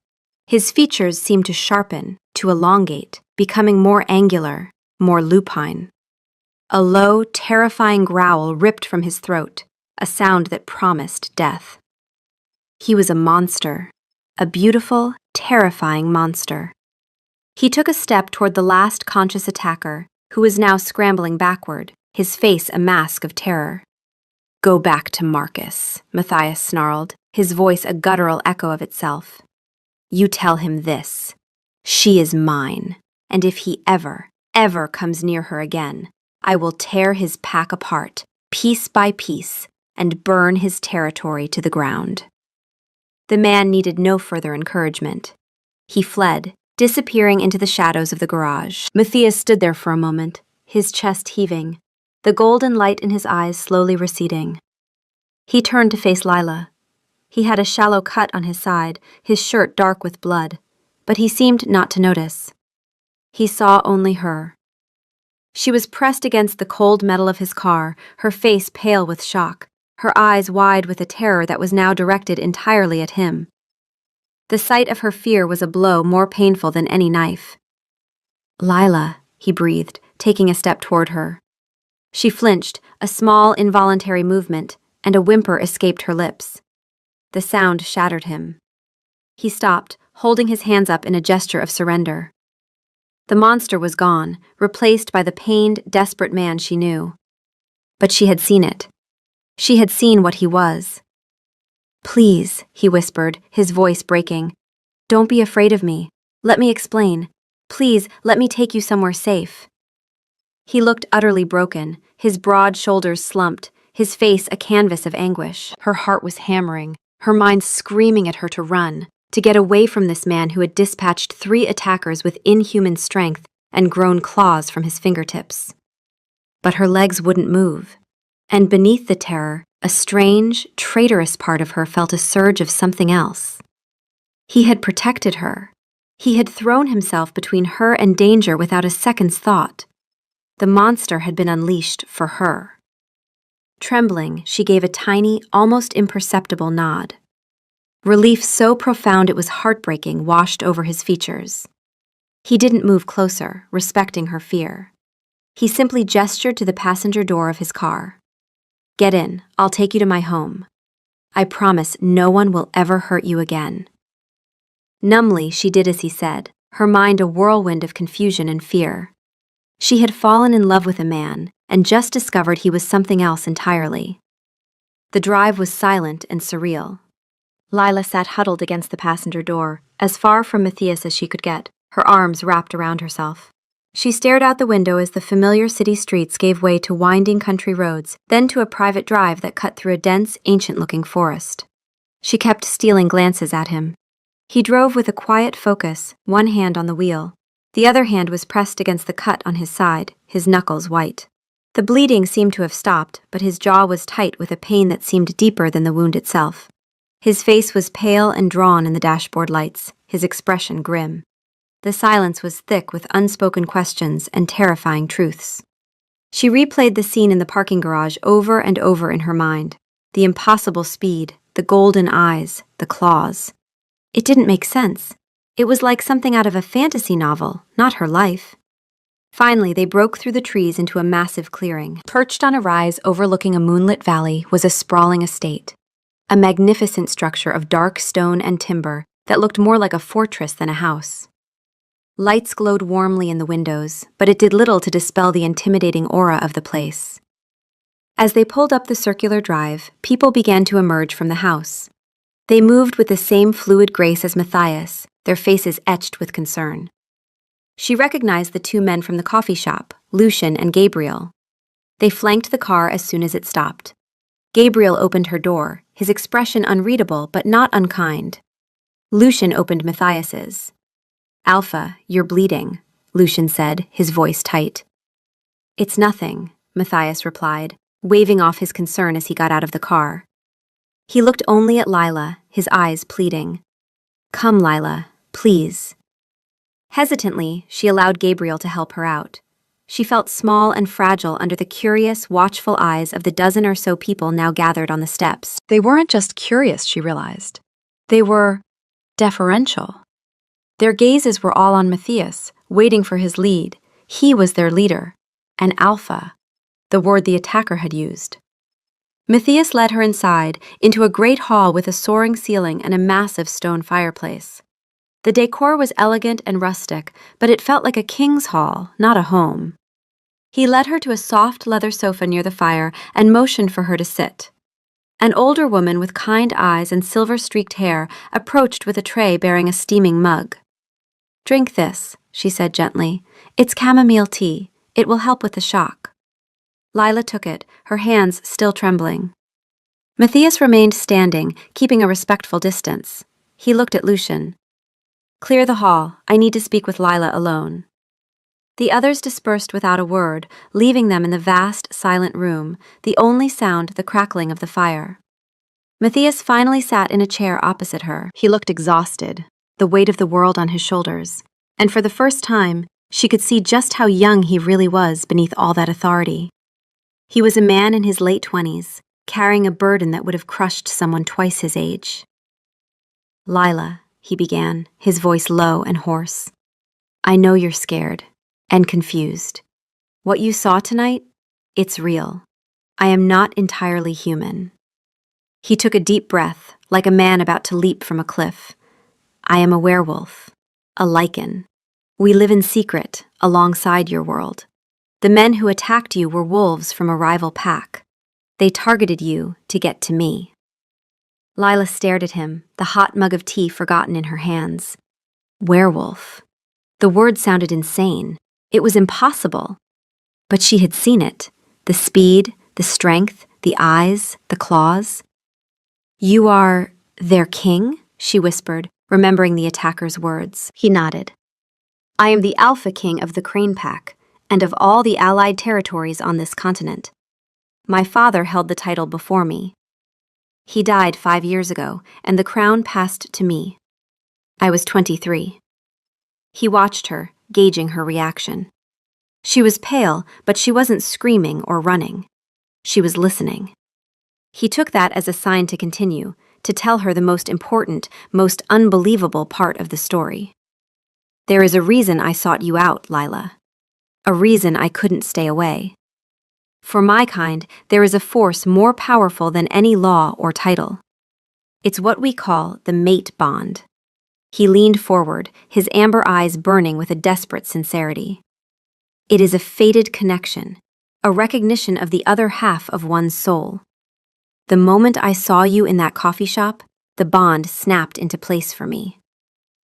His features seemed to sharpen, to elongate, becoming more angular, more lupine. A low, terrifying growl ripped from his throat, a sound that promised death. He was a monster, a beautiful, terrifying monster. He took a step toward the last conscious attacker, who was now scrambling backward, his face a mask of terror. "Go back to Marcus," Matthias snarled, his voice a guttural echo of itself. "You tell him this. She is mine, and if he ever comes near her again, I will tear his pack apart, piece by piece, and burn his territory to the ground." The man needed no further encouragement. He fled, disappearing into the shadows of the garage. Matthias stood there for a moment, his chest heaving, the golden light in his eyes slowly receding. He turned to face Lila. He had a shallow cut on his side, his shirt dark with blood, but he seemed not to notice. He saw only her. She was pressed against the cold metal of his car, her face pale with shock, her eyes wide with a terror that was now directed entirely at him. The sight of her fear was a blow more painful than any knife. "Lila," he breathed, taking a step toward her. She flinched, a small, involuntary movement, and a whimper escaped her lips. The sound shattered him. He stopped, holding his hands up in a gesture of surrender. The monster was gone, replaced by the pained, desperate man she knew. But she had seen it. She had seen what he was. "Please," he whispered, his voice breaking. "Don't be afraid of me. Let me explain. Please, let me take you somewhere safe." He looked utterly broken, his broad shoulders slumped, his face a canvas of anguish. Her heart was hammering, her mind screaming at her to run, to get away from this man who had dispatched 3 attackers with inhuman strength and grown claws from his fingertips. But her legs wouldn't move, and beneath the terror, a strange, traitorous part of her felt a surge of something else. He had protected her. He had thrown himself between her and danger without a second's thought. The monster had been unleashed for her. Trembling, she gave a tiny, almost imperceptible nod. Relief so profound it was heartbreaking washed over his features. He didn't move closer, respecting her fear. He simply gestured to the passenger door of his car. "Get in, I'll take you to my home. I promise no one will ever hurt you again." Numbly, she did as he said, her mind a whirlwind of confusion and fear. She had fallen in love with a man, and just discovered he was something else entirely. The drive was silent and surreal. Lila sat huddled against the passenger door, as far from Matthias as she could get, her arms wrapped around herself. She stared out the window as the familiar city streets gave way to winding country roads, then to a private drive that cut through a dense, ancient-looking forest. She kept stealing glances at him. He drove with a quiet focus, one hand on the wheel. The other hand was pressed against the cut on his side, his knuckles white. The bleeding seemed to have stopped, but his jaw was tight with a pain that seemed deeper than the wound itself. His face was pale and drawn in the dashboard lights, his expression grim. The silence was thick with unspoken questions and terrifying truths. She replayed the scene in the parking garage over and over in her mind. The impossible speed, the golden eyes, the claws. It didn't make sense. It was like something out of a fantasy novel, not her life. Finally, they broke through the trees into a massive clearing. Perched on a rise overlooking a moonlit valley was a sprawling estate. A magnificent structure of dark stone and timber that looked more like a fortress than a house. Lights glowed warmly in the windows, but it did little to dispel the intimidating aura of the place. As they pulled up the circular drive, people began to emerge from the house. They moved with the same fluid grace as Matthias, their faces etched with concern. She recognized the two men from the coffee shop, Lucian and Gabriel. They flanked the car as soon as it stopped. Gabriel opened her door, his expression unreadable but not unkind. Lucian opened Matthias's. "Alpha, you're bleeding," Lucian said, his voice tight. "It's nothing," Matthias replied, waving off his concern as he got out of the car. He looked only at Lila, his eyes pleading. "Come, Lila, please." Hesitantly, she allowed Gabriel to help her out. She felt small and fragile under the curious, watchful eyes of the dozen or so people now gathered on the steps. They weren't just curious, she realized. They were deferential. Their gazes were all on Matthias, waiting for his lead. He was their leader. An alpha, the word the attacker had used. Matthias led her inside, into a great hall with a soaring ceiling and a massive stone fireplace. The decor was elegant and rustic, but it felt like a king's hall, not a home. He led her to a soft leather sofa near the fire and motioned for her to sit. An older woman with kind eyes and silver-streaked hair approached with a tray bearing a steaming mug. "Drink this," she said gently. "It's chamomile tea. It will help with the shock." Lila took it, her hands still trembling. Matthias remained standing, keeping a respectful distance. He looked at Lucian. "Clear the hall. I need to speak with Lila alone." The others dispersed without a word, leaving them in the vast, silent room, the only sound the crackling of the fire. Matthias finally sat in a chair opposite her. He looked exhausted, the weight of the world on his shoulders, and for the first time, she could see just how young he really was beneath all that authority. He was a man in his late 20s, carrying a burden that would have crushed someone twice his age. "Lila," he began, his voice low and hoarse. "I know you're scared and confused. What you saw tonight, it's real. I am not entirely human." He took a deep breath, like a man about to leap from a cliff. "I am a werewolf, a lichen. We live in secret, alongside your world. The men who attacked you were wolves from a rival pack. They targeted you to get to me." Lila stared at him, the hot mug of tea forgotten in her hands. Werewolf. The word sounded insane. It was impossible. But she had seen it. The speed, the strength, the eyes, the claws. "You are their king?" she whispered, remembering the attacker's words. He nodded. "I am the Alpha King of the Crane Pack, and of all the allied territories on this continent. My father held the title before me. He died 5 years ago, and the crown passed to me. I was 23. He watched her, gauging her reaction. She was pale, but she wasn't screaming or running. She was listening. He took that as a sign to continue, to tell her the most important, most unbelievable part of the story. "There is a reason I sought you out, Lila. A reason I couldn't stay away. For my kind, there is a force more powerful than any law or title. It's what we call the mate bond." He leaned forward, his amber eyes burning with a desperate sincerity. "It is a fated connection, a recognition of the other half of one's soul. The moment I saw you in that coffee shop, the bond snapped into place for me.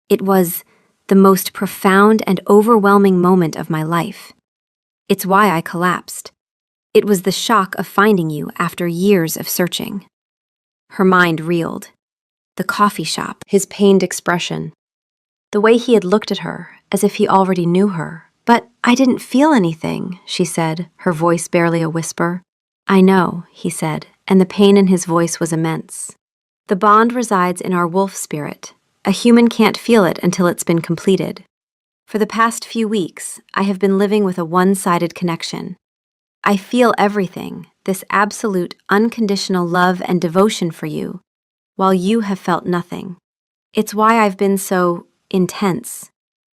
It was the most profound and overwhelming moment of my life. It's why I collapsed. It was the shock of finding you after years of searching." Her mind reeled. The coffee shop, his pained expression. The way he had looked at her, as if he already knew her. "But I didn't feel anything," she said, her voice barely a whisper. "I know," he said, and the pain in his voice was immense. "The bond resides in our wolf spirit. A human can't feel it until it's been completed. For the past few weeks, I have been living with a one-sided connection. I feel everything, this absolute, unconditional love and devotion for you, while you have felt nothing. It's why I've been so intense."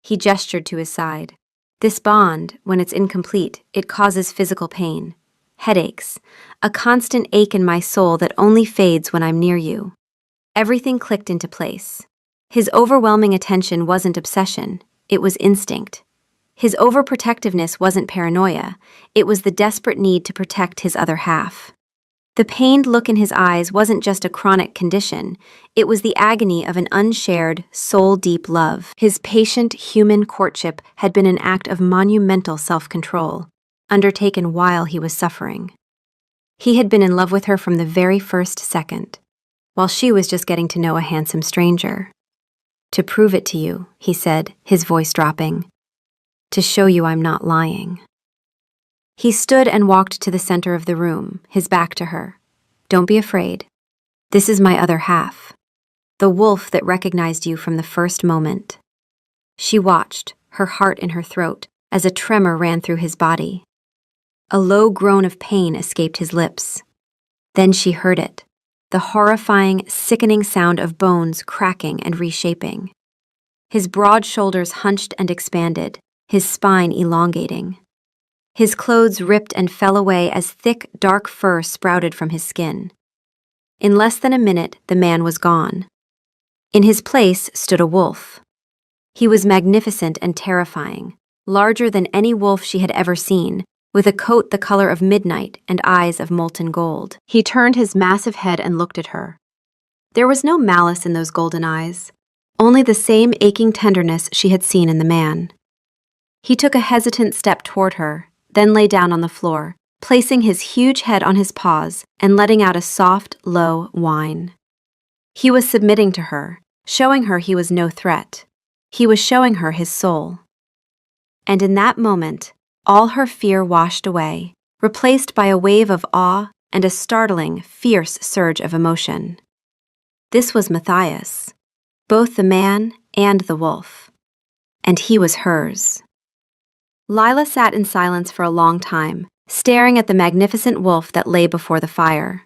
He gestured to his side. "This bond, when it's incomplete, it causes physical pain, headaches, a constant ache in my soul that only fades when I'm near you." Everything clicked into place. His overwhelming attention wasn't obsession, it was instinct. His overprotectiveness wasn't paranoia, it was the desperate need to protect his other half. The pained look in his eyes wasn't just a chronic condition, it was the agony of an unshared, soul-deep love. His patient, human courtship had been an act of monumental self-control, undertaken while he was suffering. He had been in love with her from the very first second, while she was just getting to know a handsome stranger. "To prove it to you," he said, his voice dropping. "To show you I'm not lying." He stood and walked to the center of the room, his back to her. "Don't be afraid. This is my other half, the wolf that recognized you from the first moment." She watched, her heart in her throat, as a tremor ran through his body. A low groan of pain escaped his lips. Then she heard it, the horrifying, sickening sound of bones cracking and reshaping. His broad shoulders hunched and expanded, his spine elongating. His clothes ripped and fell away as thick, dark fur sprouted from his skin. In less than a minute, the man was gone. In his place stood a wolf. He was magnificent and terrifying, larger than any wolf she had ever seen, with a coat the color of midnight and eyes of molten gold. He turned his massive head and looked at her. There was no malice in those golden eyes, only the same aching tenderness she had seen in the man. He took a hesitant step toward her, then lay down on the floor, placing his huge head on his paws and letting out a soft, low whine. He was submitting to her, showing her he was no threat. He was showing her his soul. And in that moment, all her fear washed away, replaced by a wave of awe and a startling, fierce surge of emotion. This was Matthias, both the man and the wolf. And he was hers. Lila sat in silence for a long time, staring at the magnificent wolf that lay before the fire.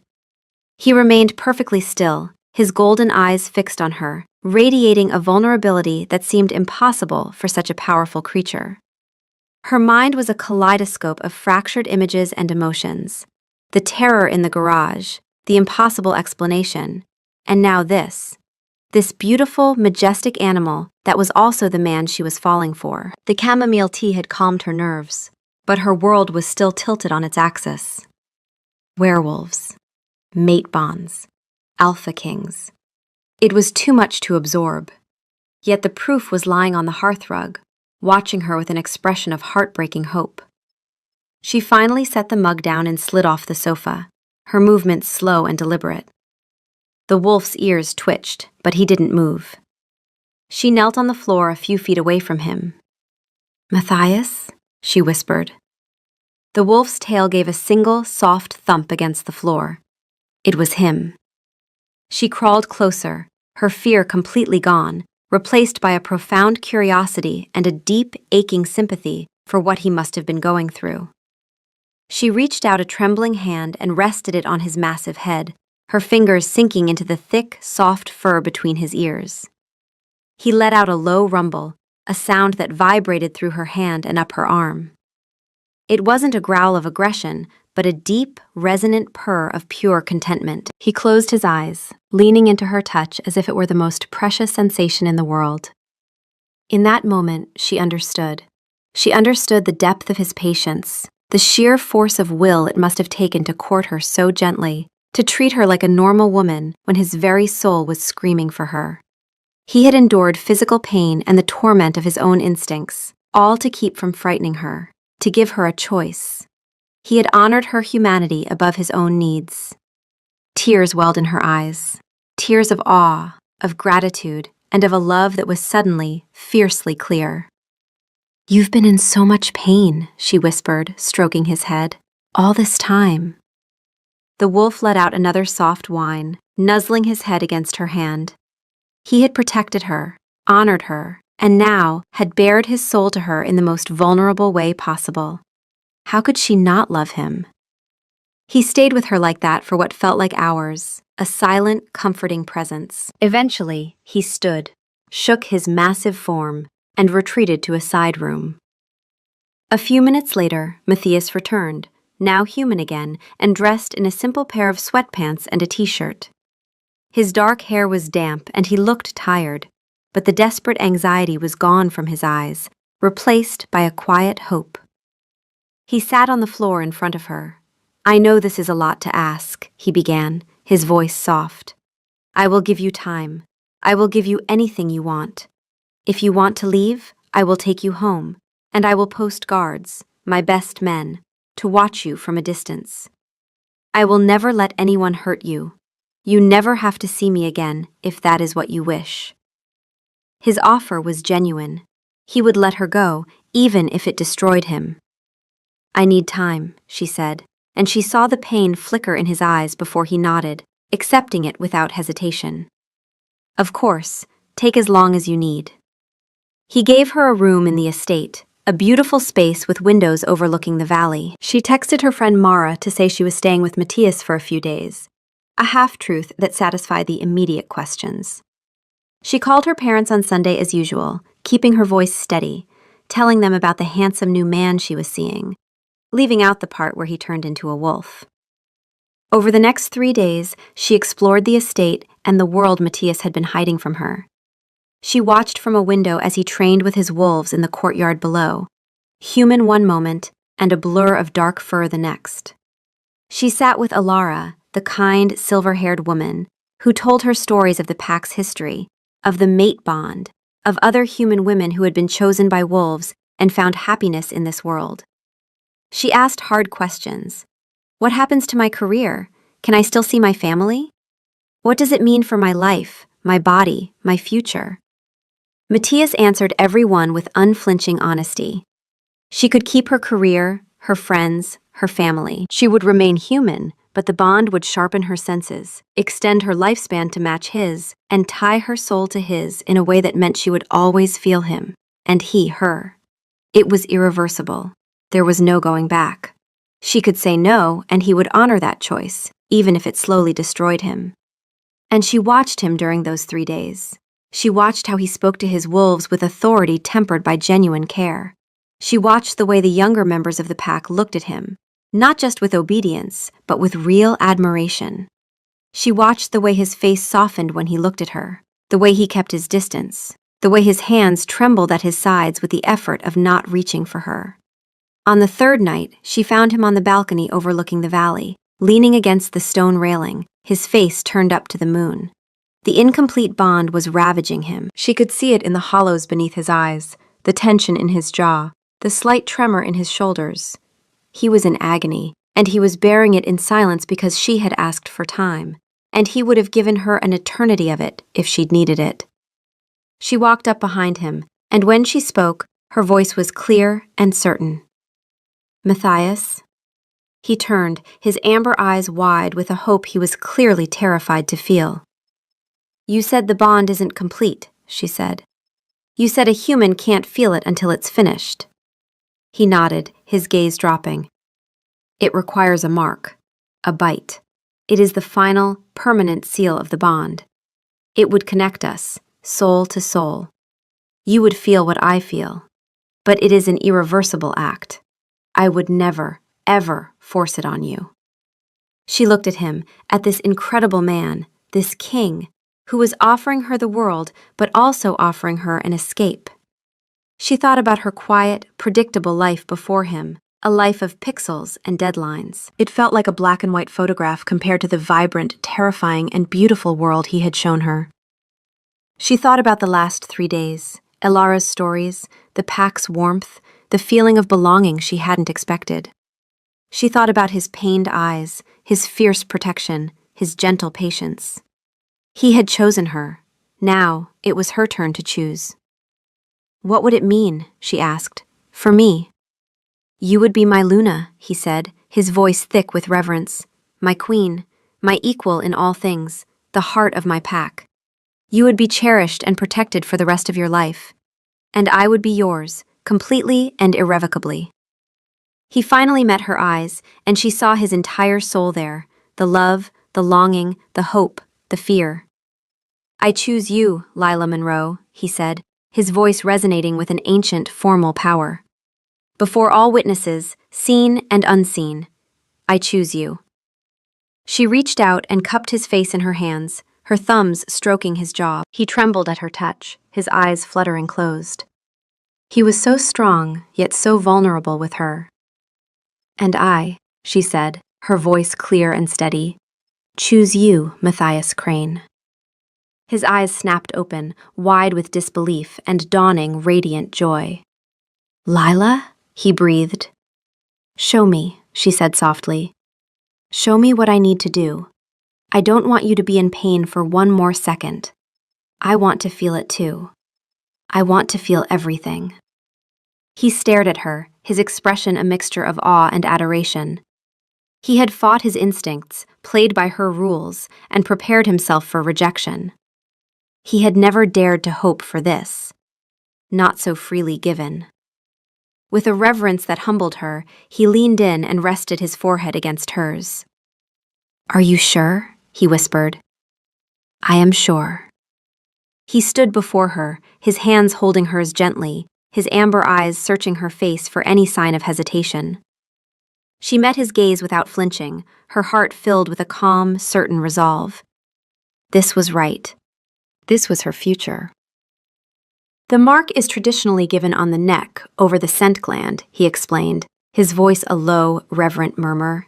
He remained perfectly still, his golden eyes fixed on her, radiating a vulnerability that seemed impossible for such a powerful creature. Her mind was a kaleidoscope of fractured images and emotions. The terror in the garage, the impossible explanation, and now this beautiful, majestic animal that was also the man she was falling for. The chamomile tea had calmed her nerves, but her world was still tilted on its axis. Werewolves, mate bonds, alpha kings. It was too much to absorb. Yet the proof was lying on the hearthrug, watching her with an expression of heartbreaking hope. She finally set the mug down and slid off the sofa, her movements slow and deliberate. The wolf's ears twitched, but he didn't move. She knelt on the floor a few feet away from him. "Matthias?" she whispered. The wolf's tail gave a single, soft thump against the floor. It was him. She crawled closer, her fear completely gone, replaced by a profound curiosity and a deep, aching sympathy for what he must have been going through. She reached out a trembling hand and rested it on his massive head, her fingers sinking into the thick, soft fur between his ears. He let out a low rumble, a sound that vibrated through her hand and up her arm. It wasn't a growl of aggression, but a deep, resonant purr of pure contentment. He closed his eyes, leaning into her touch as if it were the most precious sensation in the world. In that moment, she understood. She understood the depth of his patience, the sheer force of will it must have taken to court her so gently, to treat her like a normal woman when his very soul was screaming for her. He had endured physical pain and the torment of his own instincts, all to keep from frightening her, to give her a choice. He had honored her humanity above his own needs. Tears welled in her eyes, tears of awe, of gratitude, and of a love that was suddenly, fiercely clear. "You've been in so much pain," she whispered, stroking his head, "all this time." The wolf let out another soft whine, nuzzling his head against her hand. He had protected her, honored her, and now had bared his soul to her in the most vulnerable way possible. How could she not love him? He stayed with her like that for what felt like hours, a silent, comforting presence. Eventually, he stood, shook his massive form, and retreated to a side room. A few minutes later, Matthias returned, now human again, and dressed in a simple pair of sweatpants and a t-shirt. His dark hair was damp and he looked tired, but the desperate anxiety was gone from his eyes, replaced by a quiet hope. He sat on the floor in front of her. "I know this is a lot to ask," he began, his voice soft. "I will give you time. I will give you anything you want. If you want to leave, I will take you home, and I will post guards, my best men, to watch you from a distance. I will never let anyone hurt you. You never have to see me again if that is what you wish." His offer was genuine. He would let her go, even if it destroyed him. "I need time," she said, and she saw the pain flicker in his eyes before he nodded, accepting it without hesitation. "Of course, take as long as you need." He gave her a room in the estate, a beautiful space with windows overlooking the valley. She texted her friend Mara to say she was staying with Matthias for a few days, a half-truth that satisfied the immediate questions. She called her parents on Sunday as usual, keeping her voice steady, telling them about the handsome new man she was seeing, leaving out the part where he turned into a wolf. Over the next 3 days, she explored the estate and the world Matthias had been hiding from her. She watched from a window as he trained with his wolves in the courtyard below, human one moment and a blur of dark fur the next. She sat with Alara, the kind, silver-haired woman, who told her stories of the pack's history, of the mate bond, of other human women who had been chosen by wolves and found happiness in this world. She asked hard questions. What happens to my career? Can I still see my family? What does it mean for my life, my body, my future? Matthias answered every one with unflinching honesty. She could keep her career, her friends, her family. She would remain human, but the bond would sharpen her senses, extend her lifespan to match his, and tie her soul to his in a way that meant she would always feel him, and he her. It was irreversible. There was no going back. She could say no, and he would honor that choice, even if it slowly destroyed him. And she watched him during those 3 days. She watched how he spoke to his wolves with authority tempered by genuine care. She watched the way the younger members of the pack looked at him, not just with obedience, but with real admiration. She watched the way his face softened when he looked at her, the way he kept his distance, the way his hands trembled at his sides with the effort of not reaching for her. On the 3rd night, she found him on the balcony overlooking the valley, leaning against the stone railing, his face turned up to the moon. The incomplete bond was ravaging him. She could see it in the hollows beneath his eyes, the tension in his jaw, the slight tremor in his shoulders. He was in agony, and he was bearing it in silence because she had asked for time, and he would have given her an eternity of it if she'd needed it. She walked up behind him, and when she spoke, her voice was clear and certain. "Matthias?" He turned, his amber eyes wide with a hope he was clearly terrified to feel. "You said the bond isn't complete," she said. "You said a human can't feel it until it's finished." He nodded, his gaze dropping. "It requires a mark, a bite. It is the final, permanent seal of the bond. It would connect us, soul to soul. You would feel what I feel. But it is an irreversible act. I would never, ever force it on you." She looked at him, at this incredible man, this king, who was offering her the world, but also offering her an escape. She thought about her quiet, predictable life before him, a life of pixels and deadlines. It felt like a black and white photograph compared to the vibrant, terrifying, and beautiful world he had shown her. She thought about the last 3 days, Alara's stories, the pack's warmth, the feeling of belonging she hadn't expected. She thought about his pained eyes, his fierce protection, his gentle patience. He had chosen her. Now, it was her turn to choose. "What would it mean?" she asked. "For me?" "You would be my Luna," he said, his voice thick with reverence. "My queen, my equal in all things, the heart of my pack. You would be cherished and protected for the rest of your life. And I would be yours, completely and irrevocably." He finally met her eyes, and she saw his entire soul there, the love, the longing, the hope, the fear. "I choose you, Lila Monroe," he said, his voice resonating with an ancient, formal power. "Before all witnesses, seen and unseen, I choose you." She reached out and cupped his face in her hands, her thumbs stroking his jaw. He trembled at her touch, his eyes fluttering closed. He was so strong, yet so vulnerable with her. "And I," she said, her voice clear and steady, "choose you, Matthias Crane." His eyes snapped open, wide with disbelief and dawning radiant joy. "Lila?" he breathed. "Show me," she said softly. "Show me what I need to do. I don't want you to be in pain for one more second. I want to feel it too. I want to feel everything." He stared at her, his expression a mixture of awe and adoration. He had fought his instincts, played by her rules, and prepared himself for rejection. He had never dared to hope for this. Not so freely given. With a reverence that humbled her, he leaned in and rested his forehead against hers. "Are you sure?" he whispered. "I am sure." He stood before her, his hands holding hers gently, his amber eyes searching her face for any sign of hesitation. She met his gaze without flinching, her heart filled with a calm, certain resolve. This was right. This was her future. "The mark is traditionally given on the neck, over the scent gland," he explained, his voice a low, reverent murmur.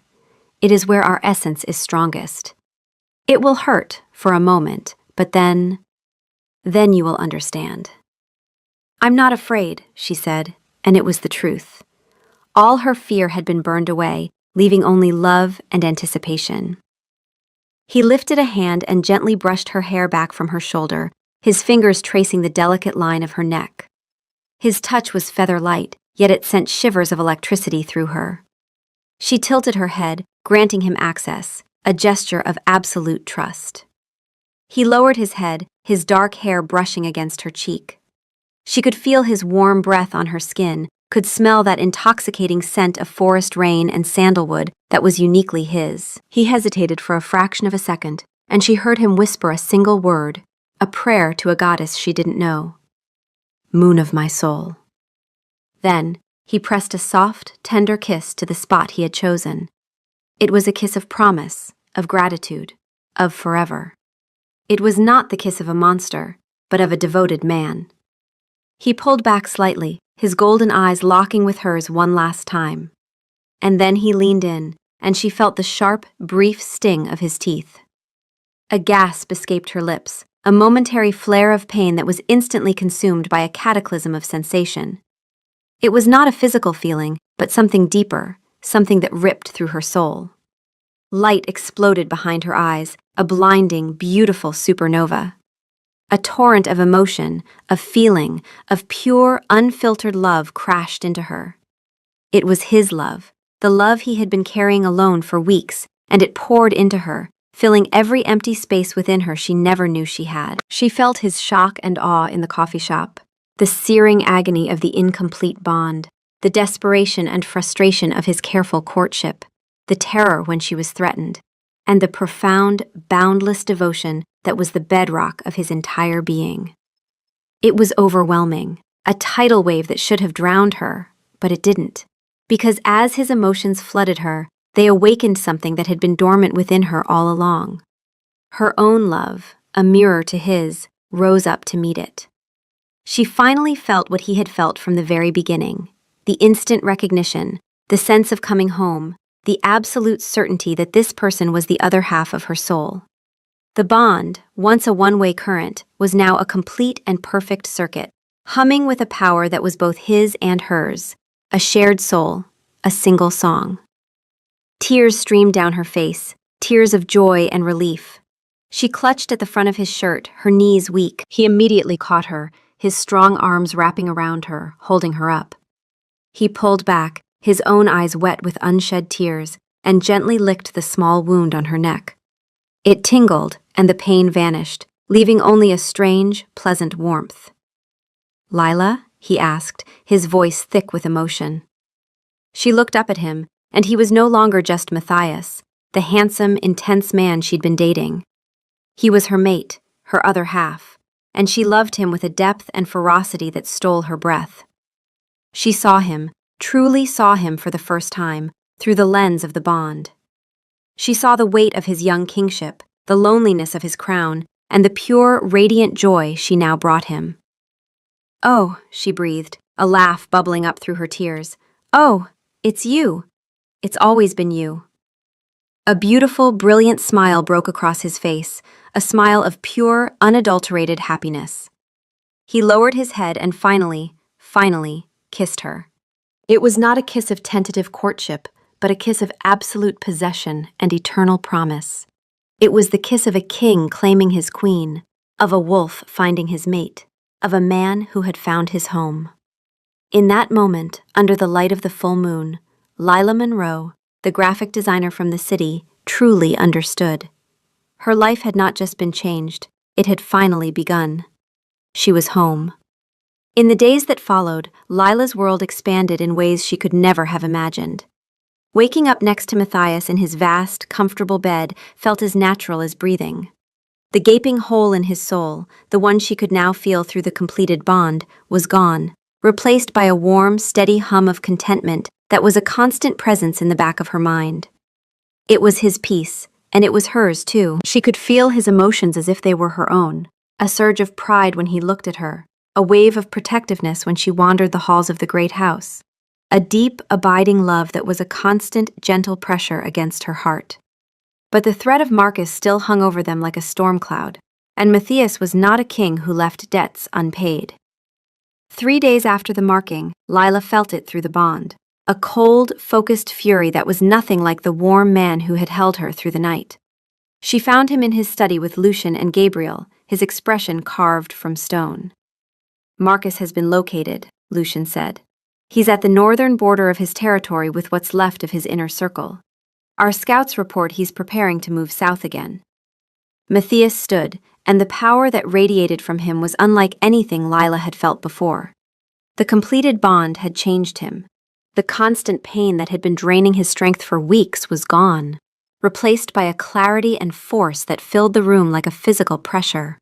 "It is where our essence is strongest. It will hurt for a moment, but then you will understand." "I'm not afraid," she said, and it was the truth. All her fear had been burned away, leaving only love and anticipation. He lifted a hand and gently brushed her hair back from her shoulder, his fingers tracing the delicate line of her neck. His touch was feather-light, yet it sent shivers of electricity through her. She tilted her head, granting him access, a gesture of absolute trust. He lowered his head, his dark hair brushing against her cheek. She could feel his warm breath on her skin, could smell that intoxicating scent of forest rain and sandalwood that was uniquely his. He hesitated for a fraction of a second, and she heard him whisper a single word, a prayer to a goddess she didn't know. "Moon of my soul." Then, he pressed a soft, tender kiss to the spot he had chosen. It was a kiss of promise, of gratitude, of forever. It was not the kiss of a monster, but of a devoted man. He pulled back slightly, his golden eyes locking with hers one last time. And then he leaned in, and she felt the sharp, brief sting of his teeth. A gasp escaped her lips, a momentary flare of pain that was instantly consumed by a cataclysm of sensation. It was not a physical feeling, but something deeper, something that ripped through her soul. Light exploded behind her eyes, a blinding, beautiful supernova. A torrent of emotion, of feeling, of pure, unfiltered love crashed into her. It was his love, the love he had been carrying alone for weeks, and it poured into her, filling every empty space within her she never knew she had. She felt his shock and awe in the coffee shop, the searing agony of the incomplete bond, the desperation and frustration of his careful courtship, the terror when she was threatened, and the profound, boundless devotion that was the bedrock of his entire being. It was overwhelming, a tidal wave that should have drowned her, but it didn't, because as his emotions flooded her, they awakened something that had been dormant within her all along. Her own love, a mirror to his, rose up to meet it. She finally felt what he had felt from the very beginning, the instant recognition, the sense of coming home, the absolute certainty that this person was the other half of her soul. The bond, once a one-way current, was now a complete and perfect circuit, humming with a power that was both his and hers, a shared soul, a single song. Tears streamed down her face, tears of joy and relief. She clutched at the front of his shirt, her knees weak. He immediately caught her, his strong arms wrapping around her, holding her up. He pulled back, his own eyes wet with unshed tears, and gently licked the small wound on her neck. It tingled, and the pain vanished, leaving only a strange, pleasant warmth. "Lila?" he asked, his voice thick with emotion. She looked up at him, and he was no longer just Matthias, the handsome, intense man she'd been dating. He was her mate, her other half, and she loved him with a depth and ferocity that stole her breath. She saw him, truly saw him for the first time, through the lens of the bond. She saw the weight of his young kingship, the loneliness of his crown, and the pure, radiant joy she now brought him. "Oh," she breathed, a laugh bubbling up through her tears. "Oh, it's you. It's always been you." A beautiful, brilliant smile broke across his face, a smile of pure, unadulterated happiness. He lowered his head and finally, kissed her. It was not a kiss of tentative courtship, but a kiss of absolute possession and eternal promise. It was the kiss of a king claiming his queen, of a wolf finding his mate, of a man who had found his home. In that moment, under the light of the full moon, Lila Monroe, the graphic designer from the city, truly understood. Her life had not just been changed, it had finally begun. She was home. In the days that followed, Lila's world expanded in ways she could never have imagined. Waking up next to Matthias in his vast, comfortable bed felt as natural as breathing. The gaping hole in his soul, the one she could now feel through the completed bond, was gone, replaced by a warm, steady hum of contentment that was a constant presence in the back of her mind. It was his peace, and it was hers too. She could feel his emotions as if they were her own, a surge of pride when he looked at her, a wave of protectiveness when she wandered the halls of the great house, a deep, abiding love that was a constant, gentle pressure against her heart. But the threat of Marcus still hung over them like a storm cloud, and Matthias was not a king who left debts unpaid. 3 days after the marking, Lila felt it through the bond, a cold, focused fury that was nothing like the warm man who had held her through the night. She found him in his study with Lucian and Gabriel, his expression carved from stone. "Marcus has been located," Lucian said. "He's at the northern border of his territory with what's left of his inner circle. Our scouts report he's preparing to move south again." Matthias stood, and the power that radiated from him was unlike anything Lila had felt before. The completed bond had changed him. The constant pain that had been draining his strength for weeks was gone, replaced by a clarity and force that filled the room like a physical pressure.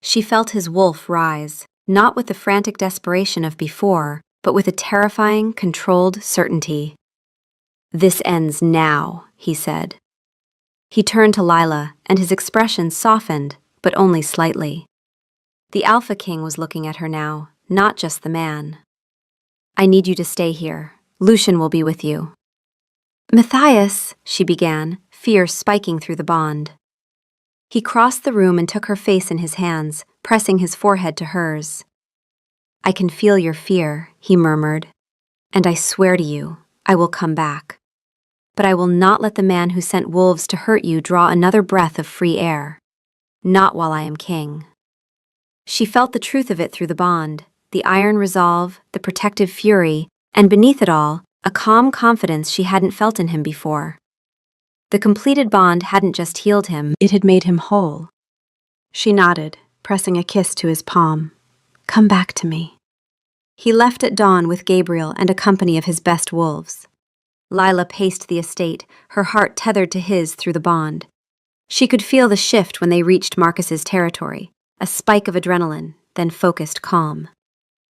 She felt his wolf rise, not with the frantic desperation of before, but with a terrifying, controlled certainty. "This ends now," he said. He turned to Lila, and his expression softened, but only slightly. The Alpha King was looking at her now, not just the man. "I need you to stay here. Lucian will be with you." "Matthias," she began, fear spiking through the bond. He crossed the room and took her face in his hands, pressing his forehead to hers. "I can feel your fear," he murmured, "and I swear to you, I will come back. But I will not let the man who sent wolves to hurt you draw another breath of free air. Not while I am king." She felt the truth of it through the bond, the iron resolve, the protective fury, and beneath it all, a calm confidence she hadn't felt in him before. The completed bond hadn't just healed him, it had made him whole. She nodded, pressing a kiss to his palm. "Come back to me." He left at dawn with Gabriel and a company of his best wolves. Lila paced the estate, her heart tethered to his through the bond. She could feel the shift when they reached Marcus's territory, a spike of adrenaline, then focused calm.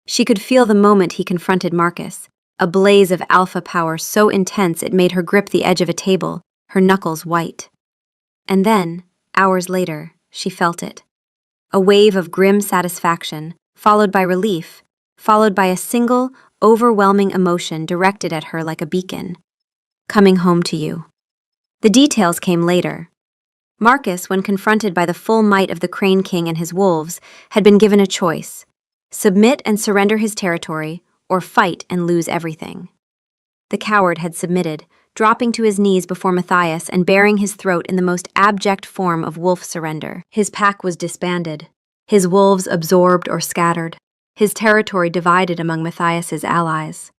She could feel the moment he confronted Marcus, a blaze of alpha power so intense it made her grip the edge of a table, her knuckles white. And then, hours later, she felt it. A wave of grim satisfaction, followed by relief, followed by a single, overwhelming emotion directed at her like a beacon. Coming home to you. The details came later. Marcus, when confronted by the full might of the Crane King and his wolves, had been given a choice: submit and surrender his territory, or fight and lose everything. The coward had submitted, dropping to his knees before Matthias and baring his throat in the most abject form of wolf surrender. His pack was disbanded, his wolves absorbed or scattered, his territory divided among Matthias's allies.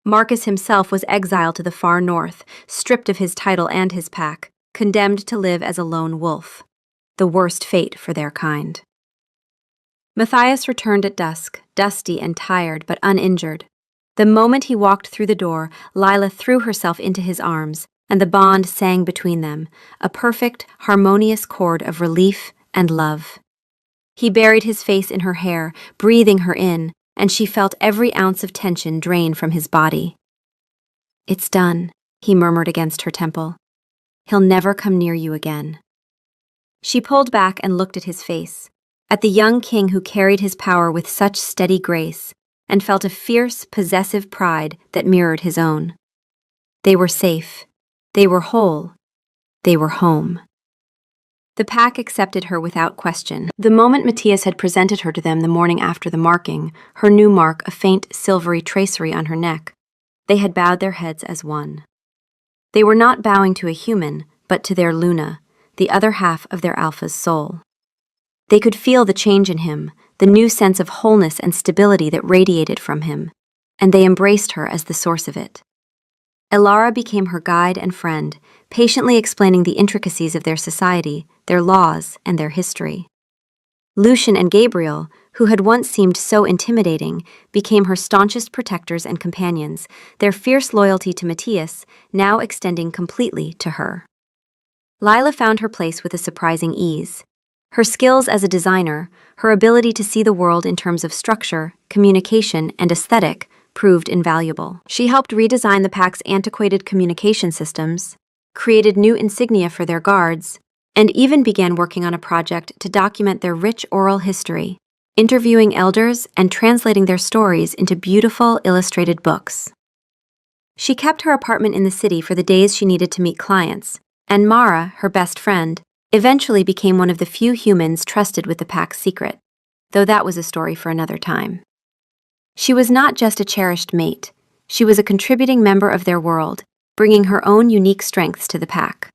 Marcus himself was exiled to the far north, stripped of his title and his pack, condemned to live as a lone wolf. The worst fate for their kind. Matthias returned at dusk, dusty and tired but uninjured. The moment he walked through the door, Lila threw herself into his arms, and the bond sang between them, a perfect, harmonious chord of relief and love. He buried his face in her hair, breathing her in, and she felt every ounce of tension drain from his body. "It's done," he murmured against her temple. "He'll never come near you again." She pulled back and looked at his face, at the young king who carried his power with such steady grace, and felt a fierce, possessive pride that mirrored his own. They were safe. They were whole. They were home. The pack accepted her without question. The moment Matthias had presented her to them the morning after the marking, her new mark a faint silvery tracery on her neck, they had bowed their heads as one. They were not bowing to a human, but to their Luna, the other half of their Alpha's soul. They could feel the change in him, the new sense of wholeness and stability that radiated from him, and they embraced her as the source of it. Elara became her guide and friend, patiently explaining the intricacies of their society, their laws, and their history. Lucian and Gabriel, who had once seemed so intimidating, became her staunchest protectors and companions, their fierce loyalty to Matthias now extending completely to her. Lila found her place with a surprising ease. Her skills as a designer, her ability to see the world in terms of structure, communication, and aesthetic proved invaluable. She helped redesign the pack's antiquated communication systems, created new insignia for their guards, and even began working on a project to document their rich oral history, interviewing elders and translating their stories into beautiful illustrated books. She kept her apartment in the city for the days she needed to meet clients, and Mara, her best friend, eventually became one of the few humans trusted with the pack's secret, though that was a story for another time. She was not just a cherished mate, she was a contributing member of their world, bringing her own unique strengths to the pack.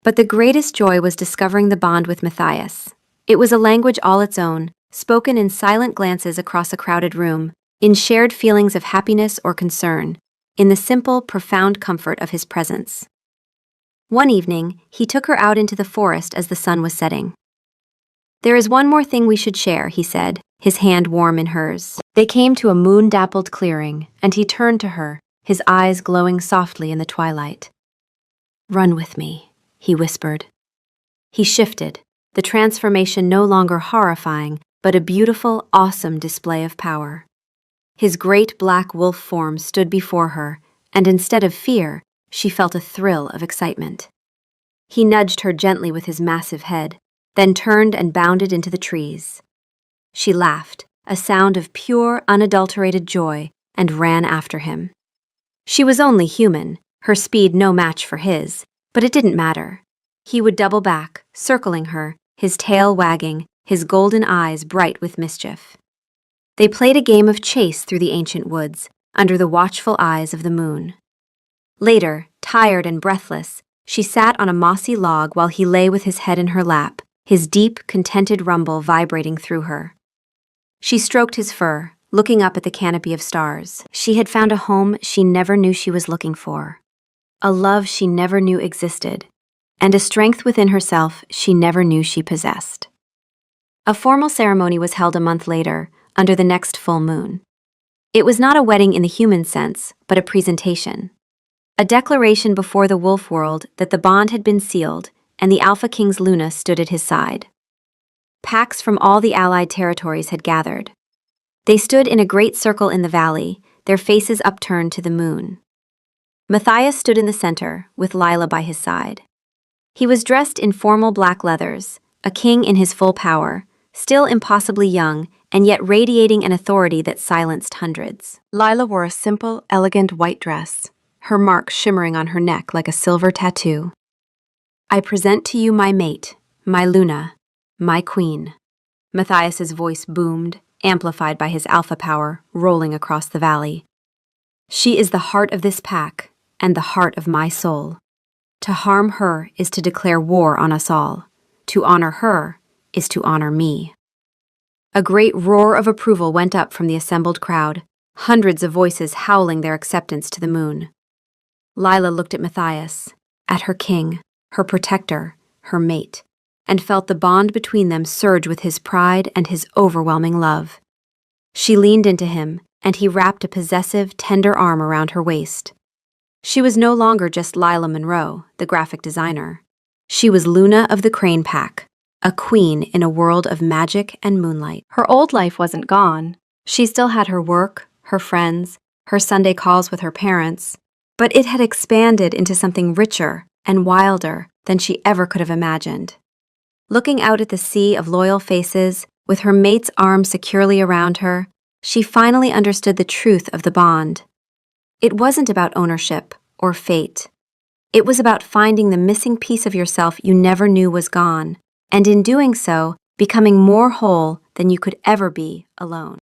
But the greatest joy was discovering the bond with Matthias. It was a language all its own, spoken in silent glances across a crowded room, in shared feelings of happiness or concern, in the simple, profound comfort of his presence. One evening, he took her out into the forest as the sun was setting. "There is one more thing we should share," he said, his hand warm in hers. They came to a moon-dappled clearing, and he turned to her, his eyes glowing softly in the twilight. "Run with me," he whispered. He shifted, the transformation no longer horrifying, but a beautiful, awesome display of power. His great black wolf form stood before her, and instead of fear, she felt a thrill of excitement. He nudged her gently with his massive head, then turned and bounded into the trees. She laughed, a sound of pure, unadulterated joy, and ran after him. She was only human, her speed no match for his, but it didn't matter. He would double back, circling her, his tail wagging, his golden eyes bright with mischief. They played a game of chase through the ancient woods, under the watchful eyes of the moon. Later, tired and breathless, she sat on a mossy log while he lay with his head in her lap, his deep, contented rumble vibrating through her. She stroked his fur, looking up at the canopy of stars. She had found a home she never knew she was looking for, a love she never knew existed, and a strength within herself she never knew she possessed. A formal ceremony was held a month later, under the next full moon. It was not a wedding in the human sense, but a presentation. A declaration before the wolf world that the bond had been sealed, and the Alpha King's Luna stood at his side. Packs from all the allied territories had gathered. They stood in a great circle in the valley, their faces upturned to the moon. Matthias stood in the center, with Lila by his side. He was dressed in formal black leathers, a king in his full power, still impossibly young, and yet radiating an authority that silenced hundreds. Lila wore a simple, elegant white dress, her mark shimmering on her neck like a silver tattoo. "I present to you my mate, my Luna, my queen." Matthias's voice boomed, amplified by his alpha power, rolling across the valley. "She is the heart of this pack, and the heart of my soul. To harm her is to declare war on us all. To honor her is to honor me." A great roar of approval went up from the assembled crowd, hundreds of voices howling their acceptance to the moon. Lila looked at Matthias, at her king, her protector, her mate, and felt the bond between them surge with his pride and his overwhelming love. She leaned into him, and he wrapped a possessive, tender arm around her waist. She was no longer just Lila Monroe, the graphic designer. She was Luna of the Crane Pack, a queen in a world of magic and moonlight. Her old life wasn't gone. She still had her work, her friends, her Sunday calls with her parents, but it had expanded into something richer and wilder than she ever could have imagined. Looking out at the sea of loyal faces, with her mate's arm securely around her, she finally understood the truth of the bond. It wasn't about ownership or fate. It was about finding the missing piece of yourself you never knew was gone, and in doing so, becoming more whole than you could ever be alone.